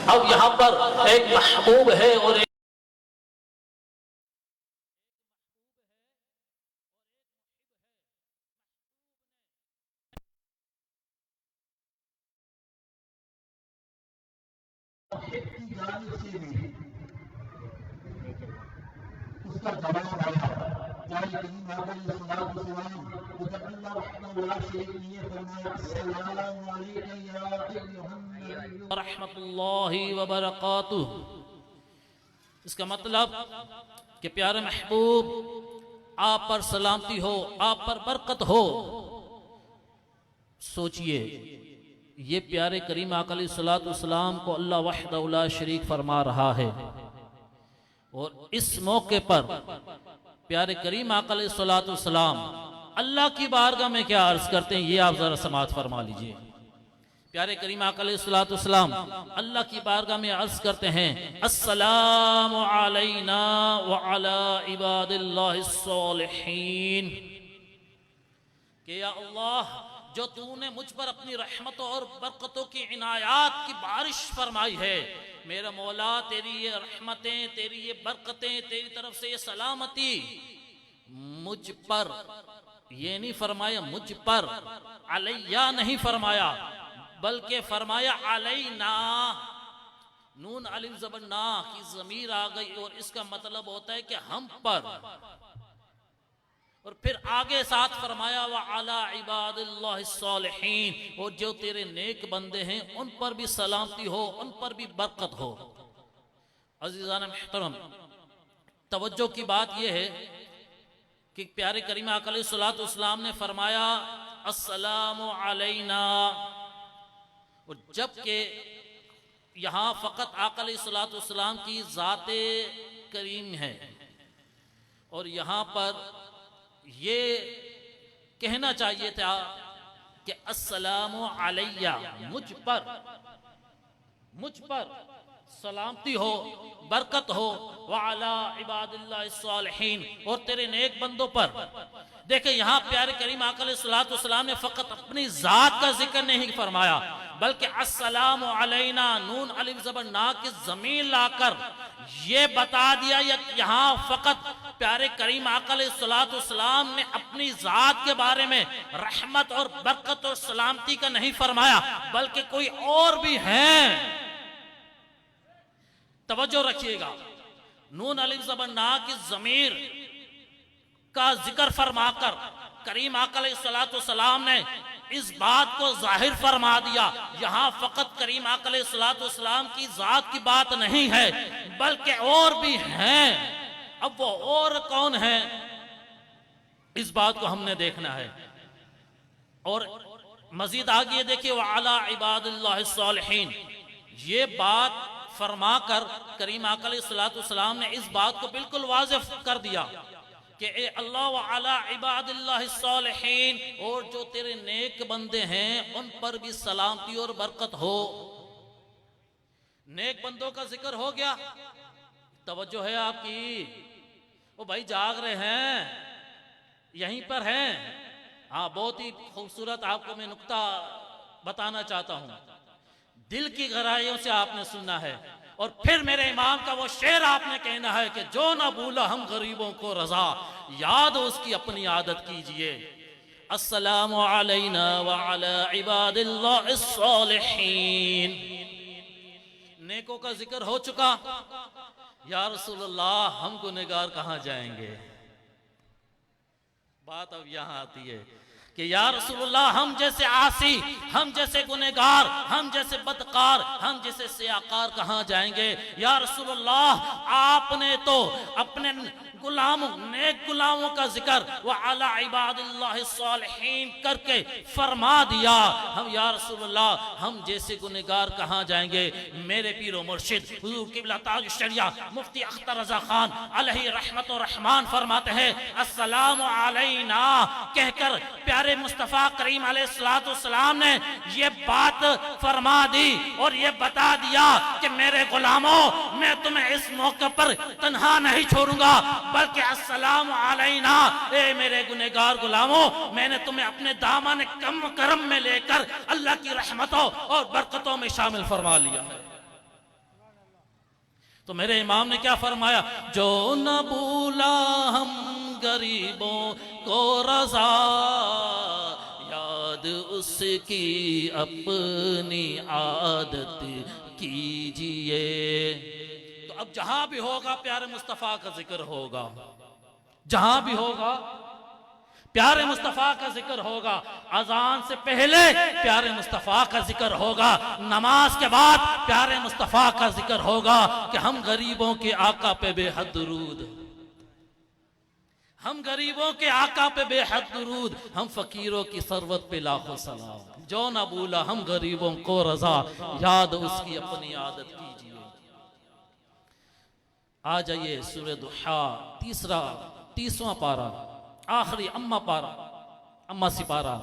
अब यहाँ पर एक महबूब है और एक उसका जवाब आया। प्यारे करीम आका अलैहिस्सलाम जब अल्लाह वहदहु ला शरीक ने फरमाया, अस्सलामु अलैका या अय्युहन नबिय्यु व रहमतुल्लाहि व बरकातुहू, इसका मतलब कि प्यारे महबूब आप पर सलामती हो, आप पर बरकत हो। सोचिए, ये प्यारे करीम आका अलैहिस्सलाम को अल्लाह वहदहु ला शरीक फरमा रहा है और इस मौके पर प्यारे करीम आका अलैहिस्सलाम अल्लाह की बारगाह में क्या अर्ज करते हैं, ये आप जरा समाअत फरमा लीजिए। प्यारे करीम आका अलैहिस्सलाम अल्लाह की बारगाह में अर्ज करते हैं, अस्सलामु अलैना व अला इबादिल्लाहिस सालिहीन। कि या अल्लाह, जो तूने मुझ पर अपनी रहमतों और बरकतों की इनायात की बारिश फरमाई है, मेरा मौला तेरी ये रहमतें, तेरी ये बरकतें, तेरी तरफ से ये सलामती मुझ पर, ये नहीं फरमाया मुझ पर, अलैया नहीं फरमाया, बल्कि फरमाया अलैना। नून अलिफ ज़बर ना की ज़मीर आ गई और इसका मतलब होता है कि हम पर। और फिर आगे साथ फरमाया व अला इबादिल्लाहिस सालिहीन, और जो तेरे नेक बंदे हैं उन पर भी सलामती हो, उन पर भी बरकत हो। अज़ीज़ान मुहतरम, तवज्जो की बात यह है कि प्यारे करीम आका अलैहिस्सलाम ने फरमाया अस्सलामु अलैना, और जबकि यहाँ फ़कत आका अलैहिस्सलाम की ज़ाते करीम है और यहाँ पर ये कहना चाहिए था कि अस्सलामु अलैया, मुझ पर सलामती हो, बरकत हो, व अला इबादिल्लाहिस सालिहीन, और तेरे नेक बंदों पर। देखें, यहाँ प्यारे करीम आका अलैहिस्सलाम ने फकत अपनी जात का जिक्र नहीं फरमाया, बल्कि अस्सलामु अलैना, नून अलिफ ज़बर ना की ज़मीन लाकर ये बता दिया, यहाँ फकत प्यारे करीम आका अलैहिस्सलाम ने अपनी जात के बारे में रहमत और बरकत और सलामती का नहीं फरमाया, बल्कि कोई और भी हैं। तवज्जो रखिएगा, नून अलिफ ज़बर ना की ज़मीर का जिक्र फरमाकर करीम आका अलैहिस्सलाम ने इस बात को जाहिर फरमा दिया, यहाँ फकत करीम आका अलैहिस्सलाम की जात की बात नहीं है, बल्कि और भी हैं। अब वो और कौन है, इस बात को हमने देखना है। और मजीद आगे देखिए, व अला इबादिल्लाहिस सालिहीन, ये बात फरमाकर करीम आका अलैहिस्सलाम ने इस बात को बिल्कुल वाज़ेह कर दिया कि ए अल्लाह व अला इबादिल्लाहिस सालिहीन, और जो तेरे नेक बंदे हैं उन पर भी सलामती और बरकत हो। नेक बंदों का जिक्र हो गया। तवज्जो है आपकी? ओ भाई जाग रहे हैं, यहीं पर हैं? हाँ, बहुत ही खूबसूरत आपको मैं नुक्ता बताना चाहता हूं, दिल की गहराइयों से आपने सुनना है। और फिर मेरे इमाम का वो शेर आपने कहना है कि जो ना भूला हम गरीबों को रजा, याद उसकी अपनी आदत कीजिए। अस्सलामु अलैना व अला इबादिल्लाहिस सालिहीन। नेकों का जिक्र हो चुका। या रसूलल्लाह हम गुनहगार कहाँ जाएंगे? बात अब यहां आती है कि या रसूलल्लाह हम जैसे आसी, हम जैसे गुनहगार, हम जैसे बदकार, हम जैसे सियाकार कहाँ जाएंगे? या रसूलल्लाह आपने तो अपने गुलामों, नेक गुलामों का जिक्र व अला इबादिल्लाहिस सालिहीन करके फरमा दिया। हम या रसूलल्लाह हम जैसे गुनहगार कहाँ जाएंगे? मेरे पीरो मुर्शिद हुजूर किबला ताज शरिया मुफ्ती अख्तर रजा खान अलैहि रहमत व रहमान फरमाते हैं अस्सलामु अलैना कहकर प्यारे मुस्तफ़ा करीम अलैहिस्सलाम ने ये बात फरमा दी और ये बता दिया कि मेरे गुलामों, मैं तुम्हें इस मौके पर तन्हा नहीं छोड़ूंगा, बल्कि अस्सलामु अलैना, ए मेरे गुनहगार गुलामों, मैंने तुम्हें अपने दामन कम करम में लेकर अल्लाह की रहमतों और बरकतों में शामिल फरमा लिया है। तो मेरे इमाम ने क्या फरमाया? जो न भूला हम गरीबों को रजा, याद उसकी अपनी आदत कीजिए। तो अब जहां भी होगा प्यारे मुस्तफा का जिक्र होगा, जहां भी होगा प्यारे मुस्तफा का जिक्र होगा। अजान से पहले प्यारे मुस्तफा का जिक्र होगा, नमाज के बाद प्यारे मुस्तफा का जिक्र होगा कि हम गरीबों के आका पे बेहद दुरूद, हम गरीबों के आका पे बेहद दुरूद, हम फकीरों की सरवत पे लाखों सलाम। जो ना भूला हम गरीबों को रजा, याद उसकी अपनी आदत कीजिए। आ जाइए सूरह दुहा, 30वां पारा, आखिरी अम्मा पारा, अम्मा सिपारा,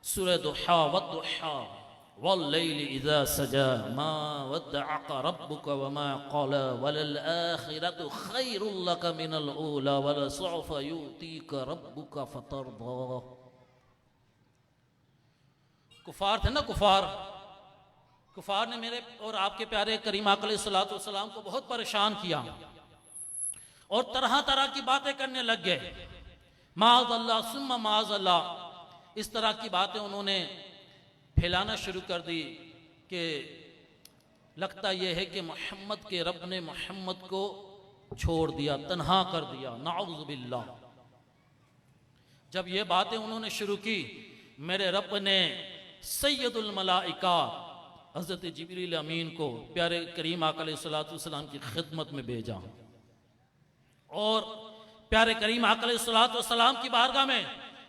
सूरह दुहा। वद्दुहा वल्लैलि इज़ा सजा मा वद्दअका रब्बुका वमा क़ला वलल आखिरतु खैरुल लका मिनल ऊला वलसौफ़ युतीका रब्बुका फतरदा। कुफार थे ना, कुफार ने मेरे और आपके प्यारे करीम आका अलैहिस्सलातु वस्सलाम को बहुत परेशान किया और तरह तरह की बातें करने लग गए। माज़अल्लाह सुम्मा माज़अल्लाह, इस तरह की बातें उन्होंने फैलाना शुरू कर दी कि लगता यह है कि मोहम्मद के रब ने मोहम्मद को छोड़ दिया, तन्हा कर दिया, नाउज़ु बिल्लाह। जब ये बातें उन्होंने शुरू की, मेरे रब ने सैयदुल मलाइका हज़रत जिब्रील अमीन को प्यारे करीम आका अलैहिस्सलातु वस्सलाम की खिदमत में भेजा और प्यारे करीम आका अलैहिस्सलातु वस्सलाम की बारगाह में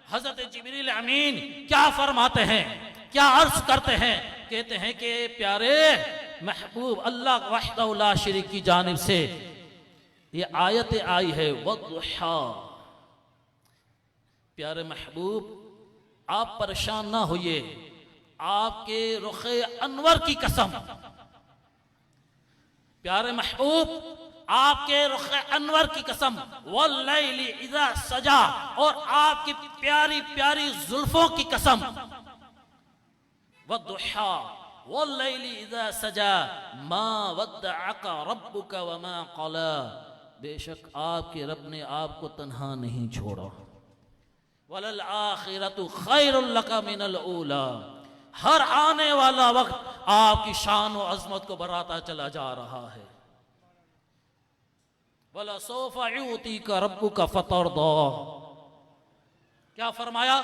हज़रत जिब्रील अमीन क्या फरमाते हैं, क्या अर्ज करते हैं? कहते हैं कि प्यारे महबूब अल्लाह वहदहु ला शरीक की जानिब से ये आयत आई है, वद्दुहा। प्यारे महबूब आप परेशान ना होइए, आपके रुखे अनवर की कसम, प्यारे महबूब आपके रुखे अनवर की कसम, वल्लैलि इज़ा सजा, और आपकी प्यारी प्यारी जुल्फों की कसम, वद्दुहा वल्लैलि इज़ा सजा मा वद्दअका रब्बुका वमा क़ला, बेशक आपके रब ने आपको तन्हा नहीं छोड़ा। वलल आखिरतु खैरुल लका मिनल ऊला, हर आने वाला वक्त आपकी शान और अजमत को बढ़ाता चला जा रहा है। वला सौफा युतीका रब्बुका फतरदा, क्या फरमाया?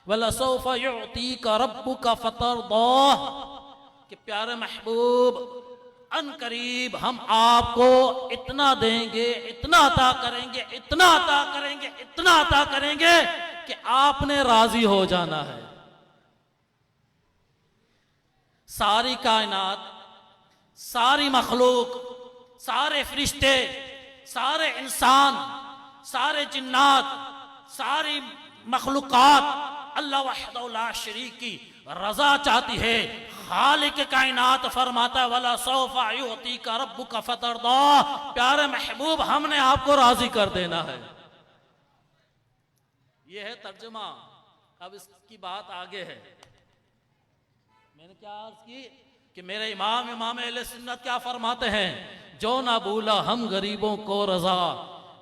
वला सौफा युतीका रब्बुका फतरदा, कि प्यारे महबूब अन करीब हम आपको इतना देंगे, इतना अता करेंगे, इतना अता करेंगे, इतना अता करेंगे कि आपने राजी हो जाना है। सारी कायनात, सारी मखलूक, सारे फरिश्ते, सारे इंसान, सारे जिन्नात, सारी मखलूकात अल्लाह वहदहु ला शरीक की रजा चाहती है। खालिक कायनात फरमाता वला सौफा युतीका रब्बुका फतरदा, प्यारे महबूब हमने आपको राजी कर देना है। यह है तर्जुमा। अब इसकी बात आगे है। मैंने क्या अर्ज की? कि मेरे इमाम अहले सुन्नत क्या फरमाते हैं, जो ना भूला हम गरीबों को रजा,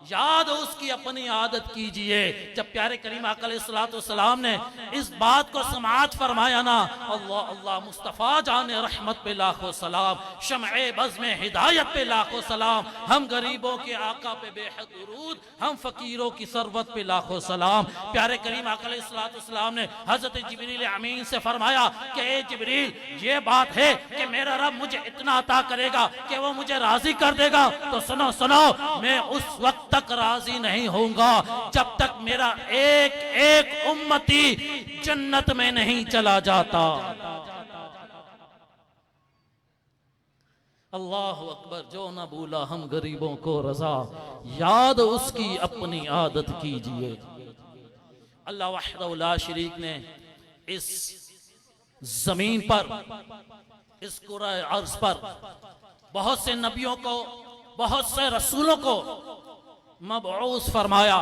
याद उसकी अपनी आदत कीजिए। जब प्यारे करीम आका अलैहिस्सलाम ने इस बात को समाअत फरमाया ना, अल्लाह अल्लाह मुस्तफ़ा जाने रहमत पे लाखों सलाम, शम्ए बज़ में हिदायत पे लाखों सलाम, हम गरीबों के आका पे बेहद दुरूद, हम फकीरों की सरवत पे लाखों सलाम। प्यारे करीम आका अलैहिस्सलाम ने हजरत जिब्रील अमीन से फरमाया कि ए जिब्रील, ये बात है कि मेरा रब मुझे इतना अता करेगा कि वो मुझे राजी कर देगा, तो सुनो सुनो, मैं उस वक्त तक राजी नहीं होऊंगा जब तक मेरा एक एक उम्मती जन्नत में नहीं चला जाता। अल्लाह अकबर। जो ना भूला हम गरीबों को रजा, याद उसकी अपनी आदत कीजिए। अल्लाह वहदहु ला शरीक ने इस जमीन पर, इस कुरा अर्ज पर बहुत से नबियों को, बहुत से रसूलों को मबऊस फरमाया।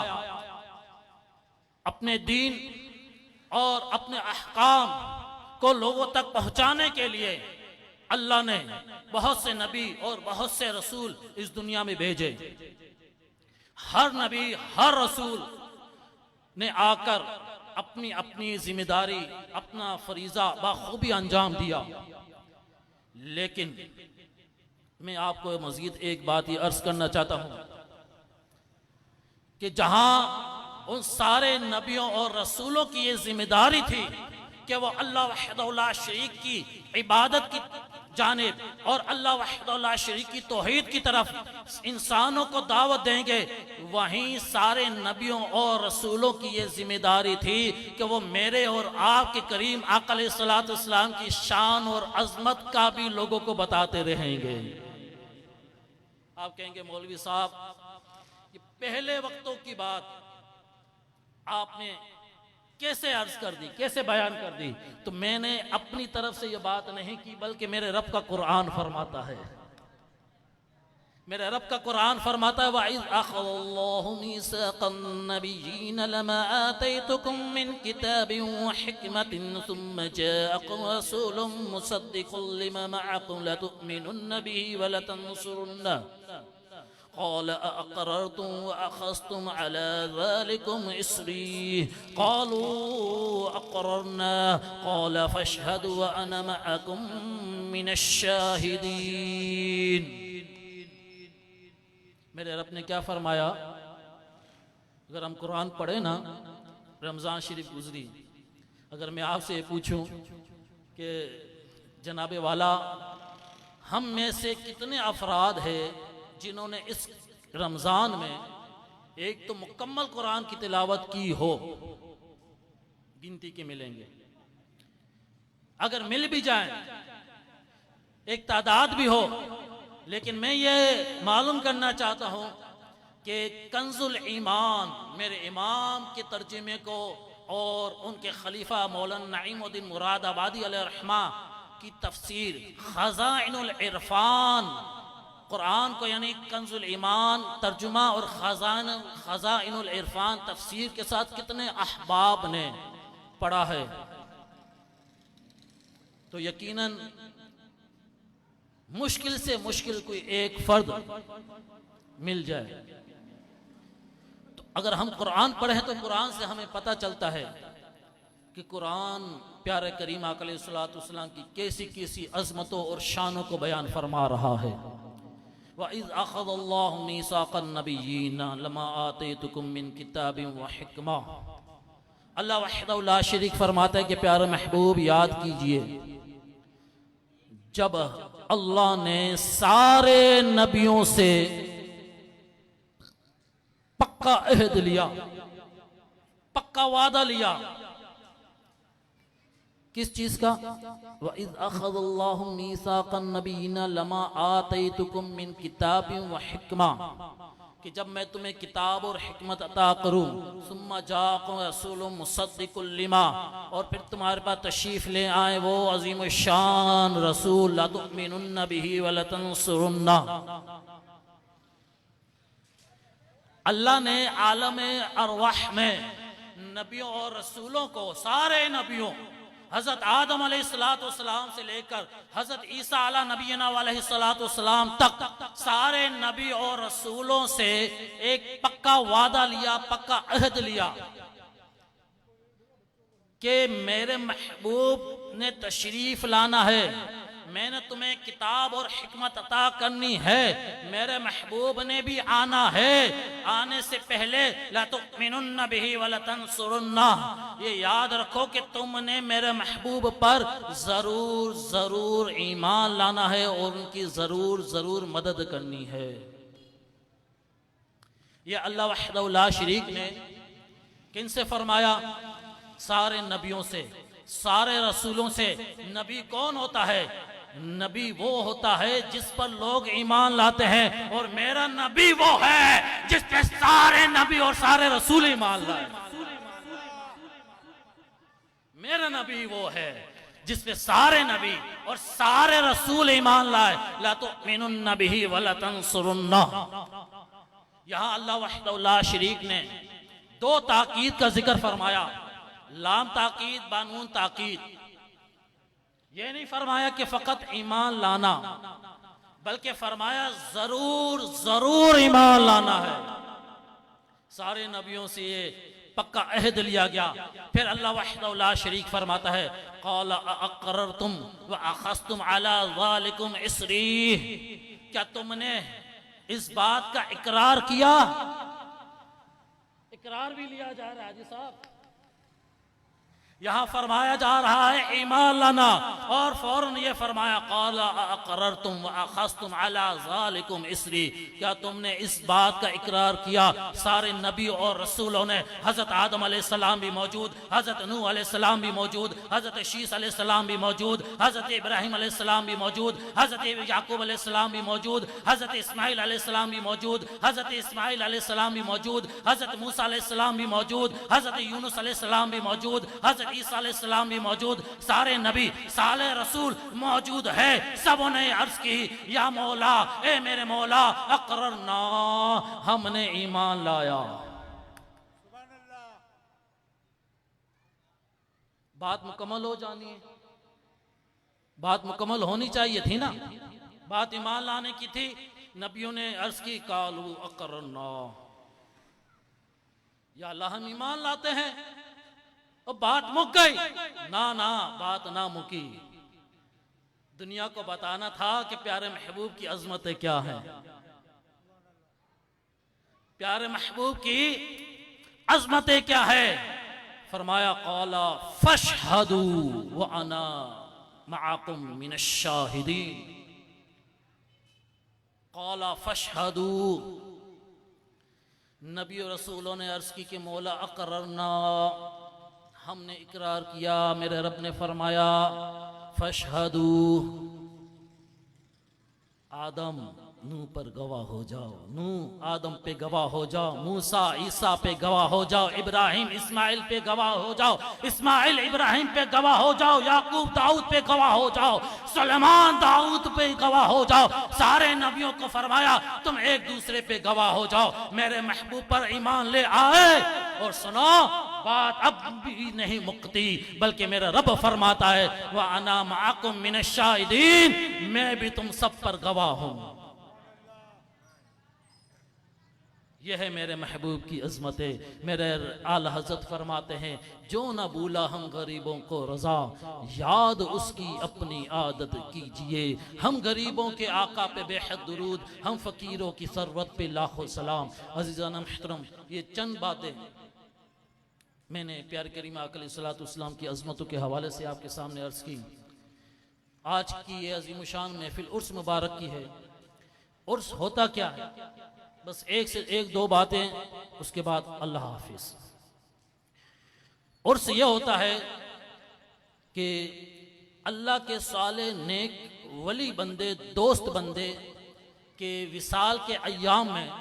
अपने दीन और अपने अहकाम को लोगों तक पहुंचाने के लिए अल्लाह ने बहुत से नबी और बहुत से रसूल इस दुनिया में भेजे। हर नबी, हर रसूल ने आकर अपनी अपनी जिम्मेदारी, अपना फरीजा बाखूबी अंजाम दिया। लेकिन मैं आपको मजीद एक बात ये अर्ज करना चाहता हूं कि जहां उन सारे नबियों और रसूलों की ये जिम्मेदारी थी कि वो अल्लाह वहदहु ला शरीक की इबादत की जानिब और अल्लाह वहदहु ला शरीक की तौहीद की तरफ इंसानों को दावत देंगे, वहीं सारे नबियों और रसूलों की ये जिम्मेदारी थी कि वो मेरे और आपके करीम आका अलैहिस्सलाम की शान और अजमत का भी लोगों को बताते रहेंगे। आप कहेंगे मौलवी साहब, ये पहले वक्तों की बात आपने कैसे अर्ज कर दी, कैसे बयान कर दी? तो मैंने अपनी तरफ से ये बात नहीं की, बल्कि मेरे रब का कुरान फरमाता है। मेरे रब का कुरान फरमाता है, वइज़ अख़ज़ल्लाहु मीसाक़न नबिय्यीन लमा आतैतुकुम मिन किताबिन व हिकमतिन सुम्मा जाअकुम रसूलुम मुसद्दिक़ुन लिमा मअकुम लतु'मिनुन्न बिही व लतंसुरुन्नह क़ाल अअक़ररतुम व अख़ज़्तुम अला ज़ालिकुम इस्री क़ालू अक़ररना क़ाल फ़अशहदू व अना मअकुम मिनश शाहिदीन। मेरे रब ने क्या फरमाया? अगर हम कुरान पढ़े ना, रमज़ान शरीफ गुजरी, अगर मैं आपसे ये पूछूं कि जनाबे वाला, हम में से कितने अफराद है जिन्होंने इस रमज़ान में एक तो मुकम्मल कुरान की तिलावत की हो? गिनती के मिलेंगे। अगर मिल भी जाए, एक तादाद भी हो, लेकिन मैं ये मालूम करना चाहता हूं कि कंजुल ईमान, मेरे इमाम के तर्जुमे को और उनके खलीफा मौलाना नईमुद्दीन मुरादाबादी अलैहिर्रहमा की तफसीर खज़ाइनुल इरफान, कुरान को यानी कंजुल ईमान तर्जुमा और खज़ाइनुल इरफान तफसीर के साथ कितने अहबाब ने पढ़ा है, तो यकीनन मुश्किल से मुश्किल कोई एक फर्द मिल जाए। तो अगर हम कुरान पढ़ें तो कुरान से हमें पता चलता है कि कुरान प्यारे करीम आका अलैहिस्सलाम की कैसी कैसी अज़मतों और शानों को बयान फरमा रहा है। वइज़ अख़ज़ल्लाहु मीसाक़न नबिय्यीन लमा आतैतुकुम मिन किताबिन व हिकमा। अल्लाह वहदहु ला शरीक फरमाता है कि प्यारे महबूब, याद कीजिए जब अल्लाह ने सारे नबियों से पक्का अहद लिया, पक्का वादा लिया, किस चीज का? वइज़ अख़ज़ल्लाहु मीसाक़न नबिय्यीन लमा आतैतुकुम मिन किताबिन व हिकमा, कि जब मैं तुम्हें किताब और हिकमत अता करूं, सुम्मा जाअकुम रसूलुम मुसद्दिक़ुल लिमा, और फिर तुम्हारे पास तशरीफ ले आए वो अजीम शान रसूल, लतु'मिनुन्न बिही व लतंसुरुन्ना। अल्लाह ने आलम अरवाह में नबियों और रसूलों को, सारे नबियों हजरत आदम अलैहिस्सलाम से लेकर हजरत ईसा अला नबीना अलैहिस्सलाम तक सारे नबी और रसूलों से एक पक्का वादा लिया, पक्का अहद लिया कि मेरे महबूब ने तशरीफ लाना है, मैंने तुम्हें किताब और हिकमत अता करनी है, मेरे महबूब ने भी आना है, आने से पहले ला तुमिनुन्न बिही वला तंसुरुन्ना, ये याद रखो कि तुमने मेरे महबूब पर जरूर जरूर ईमान लाना है और उनकी जरूर जरूर मदद करनी है। ये अल्लाह वहदहु ला शरीक ने किन से फरमाया? सारे नबियों से, सारे रसूलों से। नबी कौन होता है? नबी वो होता है जिस पर लोग ईमान लाते हैं, और मेरा नबी वो है जिस पे सारे नबी और सारे रसूल ईमान लाए। मेरा नबी वो है जिस पे सारे नबी और सारे रसूल ईमान लाए। ला तुमिनुन्न बिही वला तंसुरुन्ना। यहां अल्लाह वहदहु ला शरीक ने दो ताकीद का जिक्र फरमाया, लाम ताकीद बानून ताकीद। ये नहीं फरमाया कि फकत ईमान लाना, बल्कि फरमाया जरूर जरूर ईमान लाना है। सारे नबियों से ये पक्का अहद लिया गया। फिर अल्लाह वहदहु ला शरीक फरमाता है, क़ाल अअक़ररतुम व अख़ज़्तुम अला ज़ालिकुम इसरी, क्या तुमने इस बात का इकरार किया? इकरार भी लिया जा रहा है जी साहब। यहां फरमाया जा रहा है ईमान लाना, और फौरन ये फरमाया क़ाल अअक़ररतुम व अख़ज़्तुम अला ज़ालिकुम इसरी, क्या तुमने इस बात का इकरार किया? सारे नबी और रसूलों ने, हज़रत आदम अलैहिस्सलाम भी मौजूद, हज़रत नूह अलैहिस्सलाम भी मौजूद, हज़रत शीस अलैहिस्सलाम भी मौजूद, हज़रत इब्राहिम अलैहिस्सलाम भी मौजूद, हज़रत याकूब अलैहिस्सलाम भी मौजूद, हज़रत इस्माइल अलैहिस्सलाम भी मौजूद, हज़रत इस्माइल अलैहिस्सलाम भी मौजूद, हज़रत मूसा अलैहिस्सलाम भी मौजूद, हज़रत यूनुस अलैहिस्सलाम भी मौजूद, हज़रत ईसा अलैहिस्सलाम भी मौजूद। सारे नबी, सारे रसूल मौजूद है। सबों ने अर्ज की, या मौला, ए मेरे मौला, अक़ररना, हमने ईमान लाया। बात मुकम्मल हो जानी है, बात मुकम्मल होनी चाहिए थी ना, बात ईमान लाने की थी। नबियों ने अर्ज की, कालू अक़ररना, या अल्लाह हम ईमान लाते हैं। और बात मुक गई? ना ना, बात ना मुकी। दुनिया को बताना था कि प्यारे महबूब की अजमतें क्या हैं, प्यारे महबूब की अजमतें क्या है। फरमाया क़ाला फशहदू व अना मअकुम मिनश शाहिदीन। क़ाला फशहदू, नबी और रसूलों ने अर्ज की कि मौला अक़ररना, हमने इकरार किया। मेरे रब ने फरमाया फशहदू, आदम नूह पर गवाह हो जाओ, नूह आदम पे गवाह हो जाओ, मूसा ईसा पे गवाह हो जाओ, इब्राहिम इस्माइल पे गवाह हो जाओ, इस्माइल इब्राहिम पे गवाह हो जाओ, याकूब दाऊद पे गवाह हो जाओ, सुलेमान दाऊद पे गवाह हो जाओ। सारे नबियों को फरमाया तुम एक दूसरे पे गवाह हो जाओ। मेरे महबूब पर ईमान ले आए। और सुनो, बात अब भी नहीं मुकती, बल्कि मेरा रब फरमाता है व अना मअकुम मिनश शाहिदीन, मैं भी तुम सब पर गवाह हूं। यह है मेरे महबूब की अज़मतें। मेरे आला हज़रत फरमाते हैं, जो न भूला हम गरीबों को रज़ा, याद उसकी अपनी आदत कीजिए। हम गरीबों के आका पे बेहद दुरूद, हम फ़कीरों की सरवत पे लाखों सलाम। अज़ीज़ाना मुहतरम, ये चंद बातें मैंने प्यारे करीम आका अलैहिस्सलाम की अज़मतों के हवाले से आपके सामने अर्ज़ की। आज की ये अज़ीमुशान महफिल उर्स मुबारक की है। उर्स होता क्या है? बस एक से एक दो बातें, उसके बाद अल्लाह हाफिज। उर्स ये होता है कि अल्लाह के साले नेक वली बंदे, दोस्त बंदे के विसाल के अय्याम में,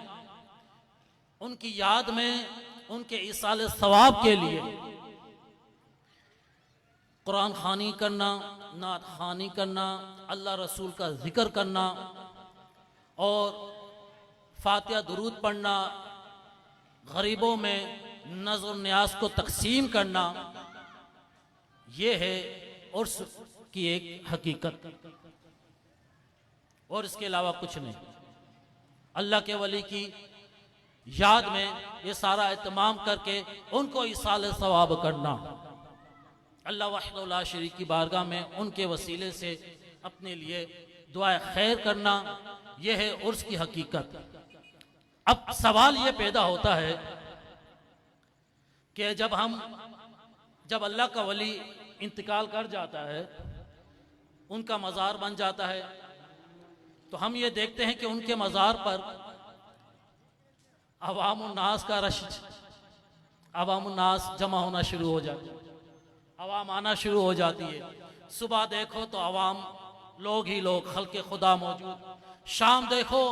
उनकी याद में, उनके इसाले सवाब के लिए कुरान खानी करना, नात खानी करना, अल्लाह रसूल का जिक्र करना और फातिहा दुरूद पढ़ना, गरीबों में नज़र न्याज को तकसीम करना, ये है उर्स की एक हकीकत, और इसके अलावा कुछ नहीं। अल्लाह के वली की याद में ये सारा एहतमाम करके उनको इसाले सवाब करना, अल्लाह वहदहु ला शरीक की बारगाह में उनके वसीले से अपने लिए दुआ खैर करना, यह है उर्स की हकीकत। अब सवाल ये पैदा होता है कि जब अल्लाह का वली इंतकाल कर जाता है, उनका मज़ार बन जाता है, तो हम ये देखते हैं कि उनके मज़ार पर अवामुन्नास का रश, अवामुन्नास जमा होना शुरू हो जाता है, अवाम आना शुरू हो जाती है। सुबह देखो तो अवाम लोग ही लोग, खल्के खुदा मौजूद। शाम देखो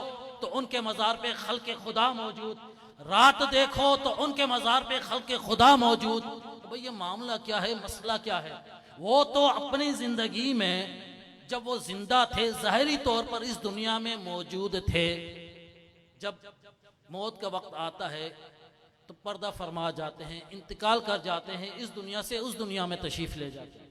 तो उनके मज़ार पे खल्के खुदा मौजूद। रात देखो तो उनके मज़ार पे खल्के खुदा मौजूद। तो भाई ये मामला क्या है, मसला क्या है? वो तो अपनी ज़िंदगी में जब वो जिंदा थे ज़ाहिरी तौर पर इस दुनिया में मौजूद थे, जब मौत का वक्त आता है तो पर्दा फरमा जाते हैं, इंतकाल कर जाते हैं, इस दुनिया से उस दुनिया में तशरीफ़ ले जाते हैं।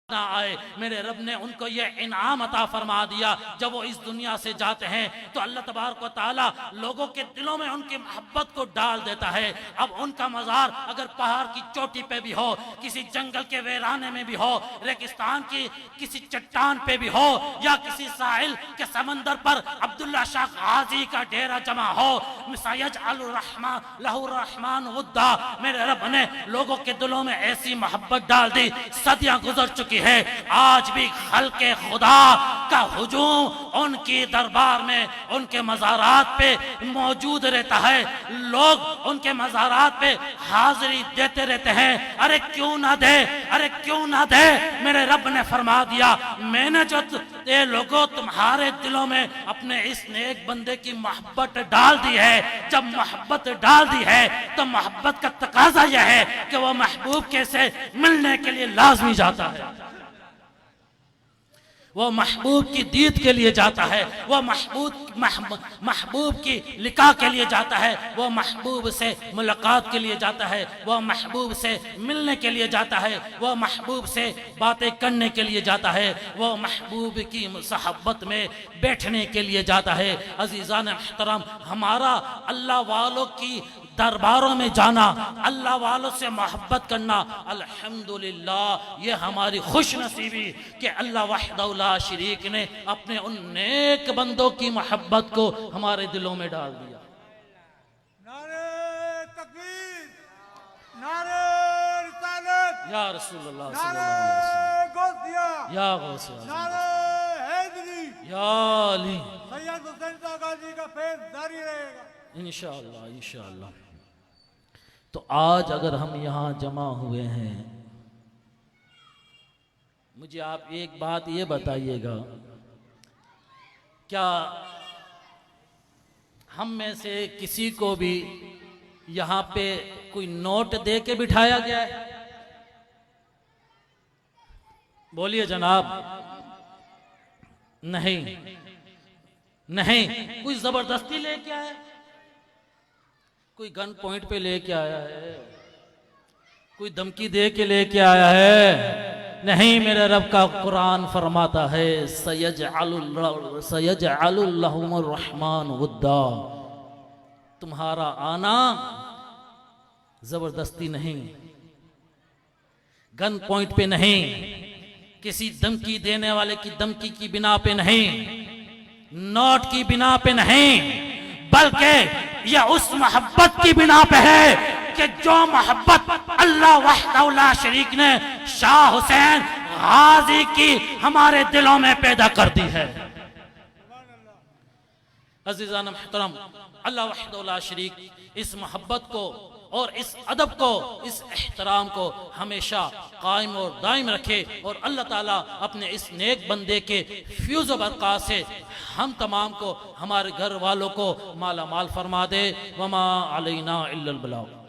ना आए, मेरे रब ने उनको ये इनाम अता फरमा दिया। जब वो इस दुनिया से जाते हैं तो अल्लाह तबारक व तआला लोगों के दिलों में उनकी मोहब्बत को डाल देता है। अब उनका मज़ार अगर पहाड़ की चोटी पे भी हो, किसी जंगल के वीराने में भी हो, रेगिस्तान की किसी चट्टान पे भी हो, या किसी साहिल के समंदर पर अब्दुल्ला शाह गाजी का डेरा जमा हो, रहमान वुद्दा, मेरे रब ने लोगों के दिलों में ऐसी मोहब्बत डाल दी, सदियां गुजर चुकी है, आज भी खल्के खुदा का हुजूम उनकी दरबार में, उनके मज़ारात पे मौजूद रहता है। लोग उनके मज़ारात पे हाजिरी देते रहते हैं। अरे क्यों ना दे, अरे क्यों ना दे। मेरे रब ने फरमा दिया, मैंने जो ये लोगों तुम्हारे दिलों में अपने इस नेक बंदे की मोहब्बत डाल दी है, जब मोहब्बत डाल दी है तो मोहब्बत का तकाजा यह है कि वह महबूब के से मिलने के लिए लाजमी जाता है। वो महबूब की दीद के लिए जाता है, वो महबूब की लिका के लिए जाता है, वो महबूब से मुलाकात के लिए जाता है, वो महबूब से मिलने के लिए जाता है, वो महबूब से बातें करने के लिए जाता है, वो महबूब की सहब्बत में बैठने के लिए जाता है। अजीज़ान मोहतरम, हमारा अल्लाह वालों की दरबारों में जाना, अल्लाह वालों से मोहब्बत करना, अल्हम्दुलिल्लाह ये हमारी खुश नसीबी कि अल्लाह वहदहू ला शरीक ने अपने उन नेक बंदों की मोहब्बत को हमारे दिलों में डाल दिया। नारे तकबीर, नारे रिसालत, या रसूलुल्लाह नारे सल्लल्लाहु अलैहि गौसिया, वसल्लम, या गौसे आज़म, नारे हैदरी, या अली, सैयद हुसैन सागा जी का फैज़ जारी रहेगा इंशाअल्लाह इंशाअल्लाह। तो आज अगर हम यहाँ जमा हुए हैं, मुझे आप एक बात ये बताइएगा, क्या हम में से किसी को भी यहाँ पे कोई नोट दे के बिठाया गया है? बोलिए जनाब। नहीं नहीं, कोई जबरदस्ती लेके आया, कोई गन पॉइंट पे लेके आया है, कोई धमकी दे के लेके आया है? नहीं, मेरे रब का कुरान फरमाता है सयजअलुल्लाहुर रहमान वुद्दा, तुम्हारा आना जबरदस्ती नहीं, गन पॉइंट पे नहीं, किसी धमकी देने वाले की धमकी की बिना पे नहीं, नोट की बिना पे नहीं, बल्कि यह उस मोहब्बत की बिना पे है कि जो मोहब्बत अल्लाह वहदहू ला शरीक ने शाह हुसैन गाजी की हमारे दिलों में पैदा कर दी है। अज़ीज़ान मोहतरम, अल्लाह वहदहू ला शरीक इस मोहब्बत को और इस अदब को, इस एहतराम को हमेशा कायम और दायम रखे और अल्लाह ताला अपने इस नेक बंदे के फ्यूज़ बरक़ा से हम तमाम को, हमारे घर वालों को माला माल फरमा दे। वमा अलैना इल्लल बलाग।